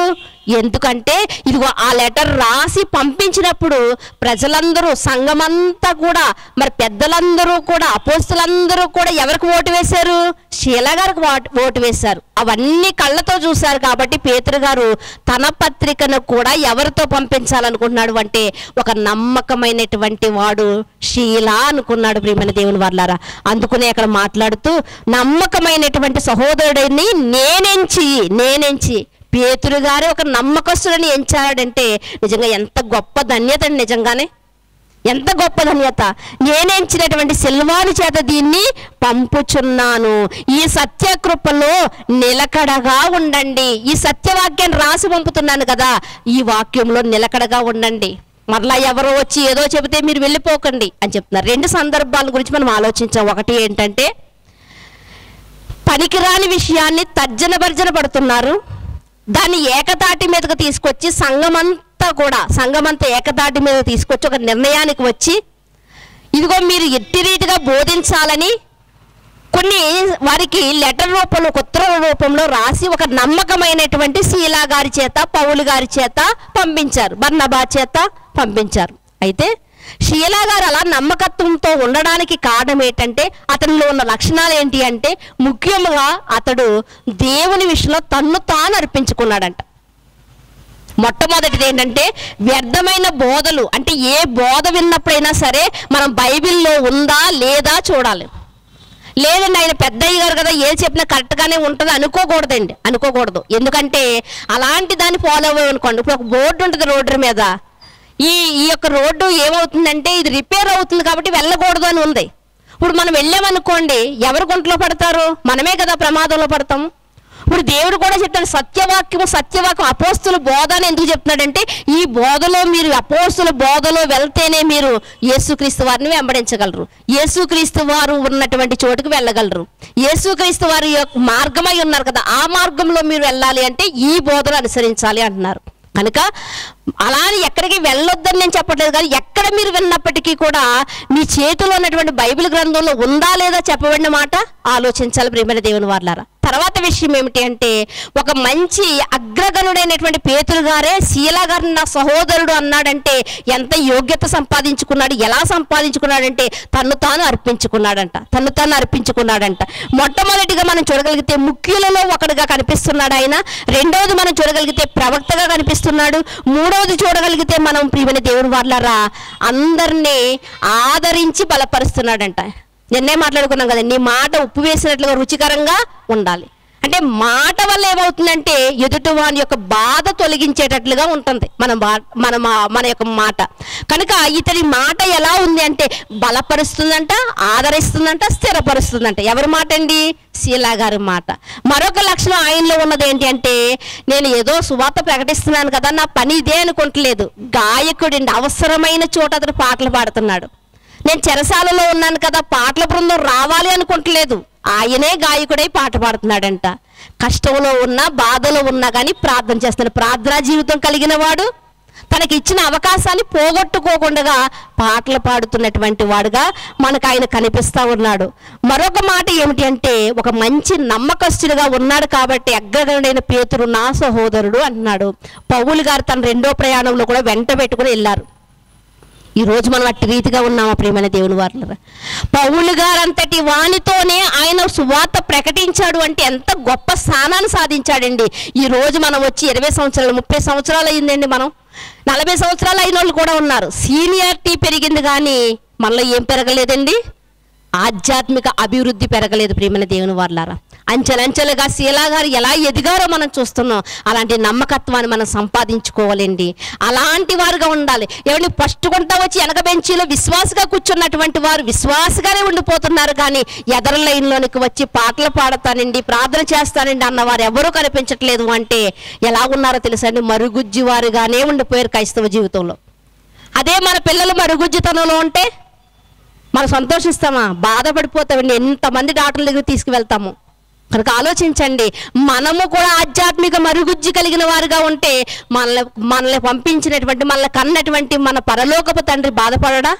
ఎందుకంటే ఇదిగో ఆ లెటర్ రాసి పంపించినప్పుడు ప్రజలందరూ, సంఘమంతా కూడా, మరి పెద్దలందరూ కూడా, అపోస్తలందరూ కూడా ఎవరికి ఓటు వేశారు? షీలా గారికి ఓటు వేశారు. అవన్నీ కళ్ళతో చూశారు. కాబట్టి పేతురు గారు తన పత్రికను కూడా ఎవరితో పంపించాలనుకుంటున్నాడు అంటే ఒక నమ్మకమైనటువంటి వాడు షీలా అనుకున్నాడు. ప్రియమైన దేవుని వర్లారా, అందుకునే అక్కడ మాట్లాడుతూ నమ్మకమైనటువంటి సహోదరుడిని నేనెంచి పేతురు గారే ఒక నమ్మకస్తులని ఎంచాడంటే నిజంగా ఎంత గొప్ప ధన్యత అండి. నిజంగానే ఎంత గొప్ప ధన్యత. నేనెంచినటువంటి సిల్వాను చేత దీన్ని పంపుచున్నాను. ఈ సత్యకృపలో నిలకడగా ఉండండి. ఈ సత్యవాక్యాన్ని రాసి పంపుతున్నాను కదా, ఈ వాక్యంలో నిలకడగా ఉండండి. మరలా ఎవరో వచ్చి ఏదో చెబితే మీరు వెళ్ళిపోకండి అని చెప్తున్నారు. 2 సందర్భాల గురించి మనం ఆలోచించాం. ఒకటి ఏంటంటే పనికిరాని విషయాన్ని తర్జన భర్జన పడుతున్నారు. దాన్ని ఏకతాటి మీదకు తీసుకొచ్చి సంఘమంతా ఏకతాటి మీద తీసుకొచ్చి ఒక నిర్ణయానికి వచ్చి ఇదిగో మీరు ఎట్టి రీతిగా బోధించాలని కొన్ని వారికి లెటర్ రూపంలో, ఉత్తర రూపంలో రాసి ఒక నమ్మకమైనటువంటి శీలా గారి చేత, పౌలు గారి చేత పంపించారు, బర్నబా చేత పంపించారు. అయితే షీలా గారు అలా నమ్మకత్వంతో ఉండడానికి కారణం ఏంటంటే అతనిలో ఉన్న లక్షణాలు ఏంటి అంటే ముఖ్యంగా అతడు దేవుని విషయంలో తన్ను తాను అర్పించుకున్నాడంట. మొట్టమొదటిది ఏంటంటే వ్యర్థమైన బోధలు, అంటే ఏ బోధ విన్నప్పుడైనా సరే మనం బైబిల్లో ఉందా లేదా చూడాలి. లేదండి ఆయన పెద్దయ్య గారు కదా, ఏ చెప్పినా కరెక్ట్గానే ఉంటుంది అనుకోకూడదు. ఎందుకంటే అలాంటి దాన్ని ఫాలో అవ్వనుకోండి. ఇప్పుడు ఒక బోర్డు ఉంటుంది రోడ్డు మీద, ఈ యొక్క రోడ్డు ఏమవుతుందంటే ఇది రిపేర్ అవుతుంది కాబట్టి వెళ్ళకూడదు అని ఉంది. ఇప్పుడు మనం వెళ్ళామనుకోండి, ఎవరు గుంటలో పడతారు? మనమే కదా ప్రమాదంలో పడతాం. ఇప్పుడు దేవుడు కూడా చెప్తాడు సత్యవాక్యం అపోస్తుల బోధ అని ఎందుకు చెప్తున్నాడంటే ఈ బోధలో మీరు, అపోస్తుల బోధలో వెళ్తేనే మీరు యేసుక్రీస్తు వారిని వెంబడించగలరు, యేసుక్రీస్తు వారు ఉన్నటువంటి చోటుకు వెళ్ళగలరు. యేసుక్రీస్తు వారి యొక్క మార్గమై ఉన్నారు కదా, ఆ మార్గంలో మీరు వెళ్ళాలి అంటే ఈ బోధను అనుసరించాలి అంటున్నారు. కనుక అలా అని ఎక్కడికి వెళ్ళొద్దని నేను చెప్పట్లేదు, కానీ ఎక్కడ మీరు విన్నప్పటికీ కూడా మీ చేతిలో ఉన్నటువంటి బైబిల్ గ్రంథంలో ఉందా లేదా చెప్పబడిన మాట ఆలోచించాలి ప్రియమైన దేవుని వారలారా. తర్వాత విషయం ఏమిటి అంటే ఒక మంచి అగ్రగణుడైనటువంటి పేతురు గారే శీలా గారిని నా సహోదరుడు అన్నాడంటే ఎంత యోగ్యత సంపాదించుకున్నాడు, ఎలా సంపాదించుకున్నాడంటే తను తాను అర్పించుకున్నాడంట. మొట్టమొదటిగా మనం చూడగలిగితే ముఖ్యులలో ఒకడుగా కనిపిస్తున్నాడు ఆయన. రెండవది మనం చూడగలిగితే ప్రవక్తగా కనిపిస్తున్నాడు. మూడవది చూడగలిగితే మనం ప్రియమైన దేవుని వారలారా అందరినీ ఆదరించి బలపరుస్తున్నాడంట. నిన్నే మాట్లాడుకున్నాం కదా, నీ మాట ఉప్పు వేసినట్లుగా రుచికరంగా ఉండాలి. అంటే మాట వల్ల ఏమవుతుందంటే ఎదుటివాని యొక్క బాధ తొలగించేటట్లుగా ఉంటుంది మన యొక్క మాట. కనుక ఇతని మాట ఎలా ఉంది అంటే బలపరుస్తుందంట, ఆదరిస్తుందంట, స్థిరపరుస్తుందంట. ఎవరి మాట అండి? శీలా గారి మాట. మరొక లక్షణం ఆయనలో ఉన్నది ఏంటి అంటే, నేను ఏదో సువార్త ప్రకటిస్తున్నాను కదా, నా పని ఇదే అనుకుంటలేదు. గాయకుడండి, అవసరమైన చోట అతను పాటలు పాడుతున్నాడు. నేను చెరసాలలో ఉన్నాను కదా, పాటల బృందం రావాలి అనుకుంటలేదు. ఆయనే గాయకుడై పాట పాడుతున్నాడంట. కష్టంలో ఉన్నా, బాధలో ఉన్నా కానీ ప్రార్థన చేస్తున్నాడు. ప్రార్థనా జీవితం కలిగిన వాడు, తనకి ఇచ్చిన అవకాశాన్ని పోగొట్టుకోకుండా పాటలు పాడుతున్నటువంటి వాడుగా మనకు ఆయన కనిపిస్తూ ఉన్నాడు. మరొక మాట ఏమిటి అంటే, ఒక మంచి నమ్మకస్తుడిగా ఉన్నాడు కాబట్టి అగ్రగణుడైన పేతురు నా సహోదరుడు అన్నాడు. పౌలు గారు తన రెండో ప్రయాణంలో కూడా వెంట పెట్టుకుని వెళ్ళారు. ఈరోజు మనం అట్టి రీతిగా ఉన్నామా ప్రియమైన దేవుని వారలారా? పౌలు గారంతటి వానితోనే ఆయన సువార్త ప్రకటించాడు అంటే ఎంత గొప్ప స్థానాన్ని సాధించాడండి. ఈరోజు మనం వచ్చి 20 సంవత్సరాలు 30 సంవత్సరాలు అయ్యిందండి. మనం 40 సంవత్సరాలు అయిన వాళ్ళు కూడా ఉన్నారు. సీనియారిటీ పెరిగింది కానీ మనలో ఏం పెరగలేదండి? ఆధ్యాత్మిక అభివృద్ధి పెరగలేదు ప్రియమైన దేవుని వారలారా. అంచెలంచెలుగా శీలా గారు ఎలా ఎదిగారో మనం చూస్తున్నాం. అలాంటి నమ్మకత్వాన్ని మనం సంపాదించుకోవాలండి. అలాంటి వారుగా ఉండాలి. ఎవరిని ఫస్ట్ కొంటా వచ్చి వెనక బెంచీలో విశ్వాసగా కూర్చున్నటువంటి వారు విశ్వాసగానే ఉండిపోతున్నారు కానీ ఎదర లైన్లోనికి వచ్చి పాటలు పాడతానండి, ప్రార్థన చేస్తానండి అన్నవారు ఎవరూ కనిపించట్లేదు. అంటే ఎలా ఉన్నారో తెలుసండి? మరుగుజ్జి వారుగానే ఉండిపోయారు క్రైస్తవ జీవితంలో. అదే మన పిల్లలు మరుగుజ్జితనంలో ఉంటే మనం సంతోషిస్తామా? బాధపడిపోతామండి. ఎంతమంది డాక్టర్ల దగ్గర తీసుకువెళ్తాము. కనుక ఆలోచించండి, మనము కూడా ఆధ్యాత్మిక మరుగుజ్జి కలిగిన వారుగా ఉంటే మనల్ని పంపించినటువంటి, మనల్ని కన్నటువంటి మన పరలోకపు తండ్రి బాధపడడా?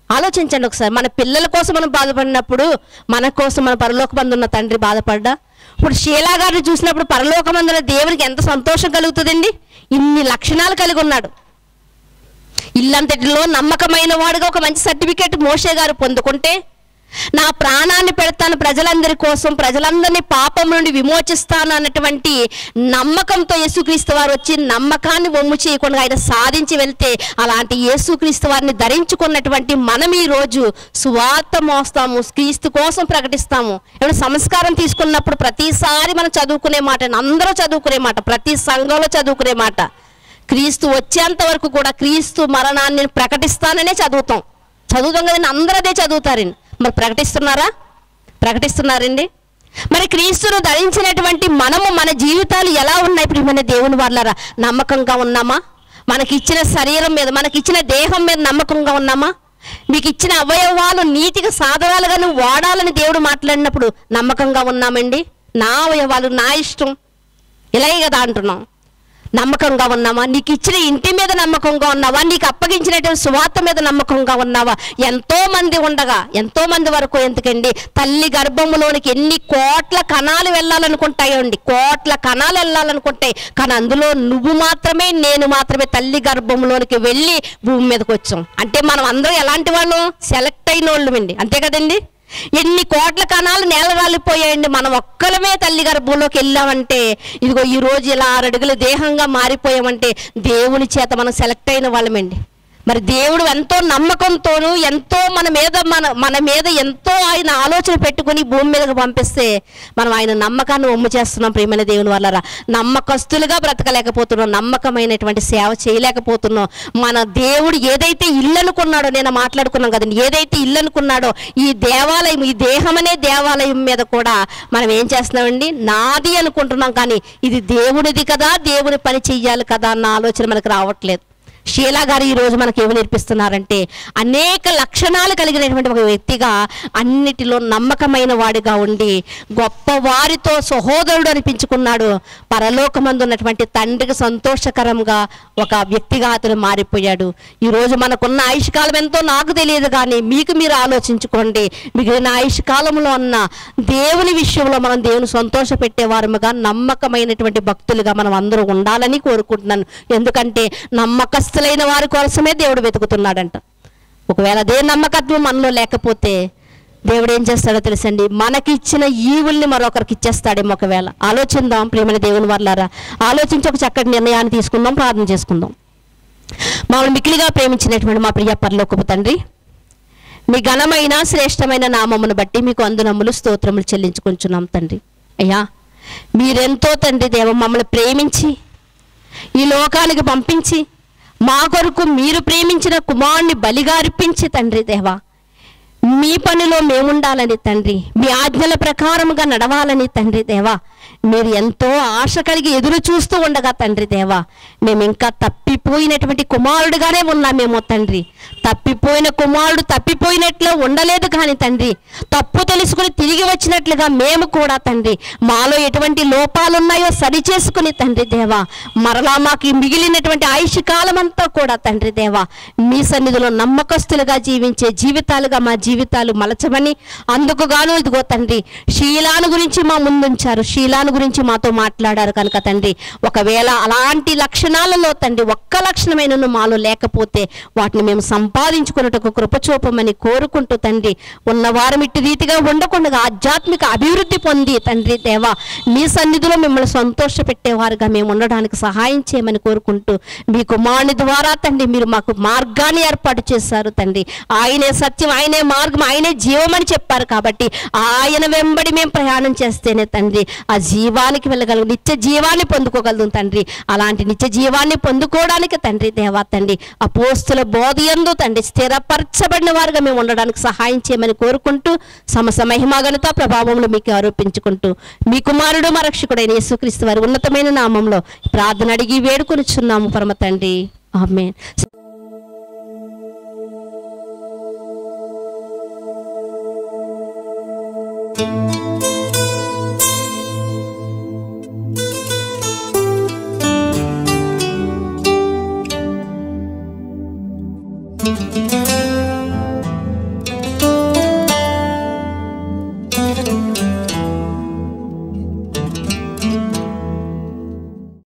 ఆలోచించండి ఒకసారి. మన పిల్లల కోసం మనం బాధపడినప్పుడు మన కోసం మన పరలోకమందున్న తండ్రి బాధపడ్డా? ఇప్పుడు షీలా గారిని చూసినప్పుడు పరలోకమందున్న దేవునికి ఎంత సంతోషం కలుగుతుందండి. ఇన్ని లక్షణాలు కలిగి ఉన్నాడు. ఇల్లంతటిలో నమ్మకమైన వాడుగా ఒక మంచి సర్టిఫికేట్ మోషే గారు పొందుకుంటే, నా ప్రాణాన్ని పెడతాను ప్రజలందరి కోసం, ప్రజలందరినీ పాపం నుండి విమోచిస్తాను అన్నటువంటి నమ్మకంతో యేసుక్రీస్తు వారు వచ్చి నమ్మకాన్ని వమ్ము చేయకుండా ఆయన సాధించి వెళ్తే, అలాంటి యేసుక్రీస్తు వారిని ధరించుకున్నటువంటి మనం ఈరోజు సువార్త మోస్తాము, క్రీస్తు కోసం ప్రకటిస్తాము. ఏమైనా సంస్కారం తీసుకున్నప్పుడు ప్రతిసారి మనం చదువుకునే మాట, అందరూ చదువుకునే మాట, ప్రతి సంఘంలో చదువుకునే మాట, క్రీస్తు వచ్చేంత వరకు కూడా క్రీస్తు మరణాన్ని ప్రకటిస్తాననే చదువుతాం కదండి. అందరూ అదే చదువుతారండి. మరి ప్రకటిస్తున్నారండి? మరి క్రీస్తును ధరించినటువంటి మనము మన జీవితాలు ఎలా ఉన్నాయి ప్రియమైన దేవుని వారలారా? నమ్మకంగా ఉన్నామా? మనకిచ్చిన శరీరం మీద, మనకిచ్చిన దేహం మీద నమ్మకంగా ఉన్నామా? మీకు ఇచ్చిన అవయవాలు నీతిగా సాధనాలుగా నువ్వు వాడాలని దేవుడు మాట్లాడినప్పుడు నమ్మకంగా ఉన్నామండి? నా అవయవాలు నా ఇష్టం ఇలాగే కదా అంటున్నాం. నమ్మకంగా ఉన్నావా? నీకు ఇచ్చిన ఇంటి మీద నమ్మకంగా ఉన్నావా? నీకు అప్పగించినటువంటి సువార్త మీద నమ్మకంగా ఉన్నావా? ఎంతోమంది ఉండగా, ఎంతోమంది వరకు ఎందుకండి, తల్లి గర్భంలోనికి ఎన్ని కోట్ల కణాలు వెళ్ళాలనుకుంటాయండి, కోట్ల కణాలు వెళ్ళాలనుకుంటాయి. కానీ అందులో నువ్వు మాత్రమే, నేను మాత్రమే తల్లి గర్భంలోనికి వెళ్ళి భూమి మీదకి వచ్చాం. అంటే మనం అందరం ఎలాంటి వాళ్ళం? సెలెక్ట్ అయిన వాళ్ళం అండి, అంతే కదండి. ఎన్ని కోట్ల కణాలు నేల రాలిపోయాయండి. మనం ఒక్కలమే తల్లి గర్భంలోకి వెళ్ళామంటే, ఇదిగో ఈరోజు ఇలా 6 అడుగుల దేహంగా మారిపోయామంటే దేవుని చేత మనం సెలెక్ట్ అయిన వాళ్ళమండి. మరి దేవుడు ఎంతో నమ్మకంతోనూ ఎంతో మన మీద ఎంతో ఆయన ఆలోచన పెట్టుకుని భూమి మీదకి పంపిస్తే మనం ఆయన నమ్మకాన్ని ఒమ్ము చేస్తున్నాం ప్రియమైన దేవుని వల్ల. నమ్మకస్తులుగా బ్రతకలేకపోతున్నాం, నమ్మకమైనటువంటి సేవ చేయలేకపోతున్నాం. మన దేవుడు ఏదైతే ఇల్లు అనుకున్నాడో, నేను మాట్లాడుకున్నాం కదండి, ఏదైతే ఇల్లు అనుకున్నాడో ఈ దేవాలయం, ఈ దేహం అనే దేవాలయం మీద కూడా మనం ఏం చేస్తున్నామండి? నాది అనుకుంటున్నాం. కానీ ఇది దేవుడిది కదా, దేవుని పని చెయ్యాలి కదా అన్న ఆలోచన మనకు రావట్లేదు. షీలా గారు ఈరోజు మనకి ఏమి నేర్పిస్తున్నారంటే, అనేక లక్షణాలు కలిగినటువంటి ఒక వ్యక్తిగా, అన్నిటిలో నమ్మకమైన వాడిగా ఉండి గొప్పవారితో సహోదరుడు అనిపించుకున్నాడు. పరలోకమందు ఉన్నటువంటి తండ్రికి సంతోషకరంగా ఒక వ్యక్తిగా అతను మారిపోయాడు. ఈరోజు మనకున్న ఆయుష్కాలం ఎంతో నాకు తెలియదు కానీ మీకు మీరు ఆలోచించుకోండి. మిగిలిన ఆయుష్కాలంలో ఉన్న దేవుని విషయంలో మనం దేవుని సంతోష పెట్టేవారముగా, నమ్మకమైనటువంటి భక్తులుగా మనం అందరూ ఉండాలని కోరుకుంటున్నాను. ఎందుకంటే నమ్మకస్తులైన వారి కోసమే దేవుడు వెతుకుతున్నాడంట. ఒకవేళ అదే నమ్మకత్వం మనలో లేకపోతే దేవుడు ఏం చేస్తాడో తెలుసండి, మనకి ఇచ్చిన ఈవుల్ని మరొకరికి ఇచ్చేస్తాడేమో. ఒకవేళ ఆలోచిద్దాం ప్రియమైన దేవుని వారలారా, ఆలోచించి ఒక చక్కటి నిర్ణయాన్ని తీసుకుందాం, ప్రార్థన చేసుకుందాం. మమ్మల్ని మిక్కిలిగా ప్రేమించినటువంటి మా ప్రియ పరలోకపు తండ్రి, మీ ఘనమైన శ్రేష్టమైన నామమును బట్టి మీకు వందనములు స్తోత్రములు చెల్లించుకుంటున్నాం తండ్రి. అయ్యా, మీరెంతో తండ్రి దేవ మమ్మల్ని ప్రేమించి ఈ లోకానికి పంపించి మా కొరకు మీరు ప్రేమించిన కుమారుని బలిగా అర్పించి తండ్రి దేవ మీ పనిలో మేముండాలని తండ్రి, మీ ఆజ్ఞల ప్రకారముగా నడవాలని తండ్రి దేవా మీరు ఎంతో ఆశ కలిగి ఎదురు చూస్తూ ఉండగా తండ్రి దేవా మేము ఇంకా తప్పిపోయినటువంటి కుమారుడుగానే ఉన్నామేమో తండ్రి. తప్పిపోయిన కుమారుడు తప్పిపోయినట్లు ఉండలేదు కానీ తండ్రి, తప్పు తెలుసుకుని తిరిగి వచ్చినట్లుగా మేము కూడా తండ్రి మాలో ఎటువంటి లోపాలు ఉన్నాయో సరిచేసుకుని తండ్రి దేవా మరలా మాకు మిగిలినటువంటి ఆయుష్ కాలం అంతా కూడా తండ్రి దేవా మీ సన్నిధిలో నమ్మకస్తులుగా జీవించే జీవితాలుగా మా జీవితాలు మలచమని, అందుకు గాను ఇదిగో తండ్రి షీలాను గురించి మా ముందుంచారు, షీలాను గురించి మాతో మాట్లాడారు కనుక తండ్రి ఒకవేళ అలాంటి లక్షణాలలో తండ్రి ఒక్క లక్షణమైన మాలో లేకపోతే వాటిని మేము సంపాదించుకున్నట్టుకు కృపచూపమని కోరుకుంటూ తండ్రి ఉన్నవారం ఇట్టి రీతిగా ఉండకుండా ఆధ్యాత్మిక అభివృద్ధి పొంది తండ్రి దేవా మీ సన్నిధిలో మిమ్మల్ని సంతోష పెట్టేవారుగా మేము ఉండడానికి సహాయం చేయమని కోరుకుంటూ మీ కుమారుని ద్వారా తండ్రి మీరు మాకు మార్గాన్ని ఏర్పాటు చేశారు తండ్రి. ఆయనే సత్యం, ఆయనే మార్గం, ఆయనే జీవం అని చెప్పారు కాబట్టి ఆయన వెంబడి మేము ప్రయాణం చేస్తేనే తండ్రి ఆ జీవానికి వెళ్ళగలం, నిత్య జీవాన్ని పొందుకోగలం తండ్రి. అలాంటి నిత్య జీవాన్ని పొందుకోవడానికి తండ్రి దేవా తండ్రి అపోస్తుల బోధయందు తండ్రి స్థిరపరచబడిన వారుగా మేము ఉండడానికి సహాయం చేయమని కోరుకుంటూ సమస్త మహిమ ఘనత ప్రభావములు మీకు ఆరోపించుకుంటూ మీ కుమారుడు మా రక్షకుడైన యేసుక్రీస్తు వారి ఉన్నతమైన నామంలో ప్రార్థన అడిగి వేడుకొనిచున్నాము పరమ తండ్రి. ఆమేన్.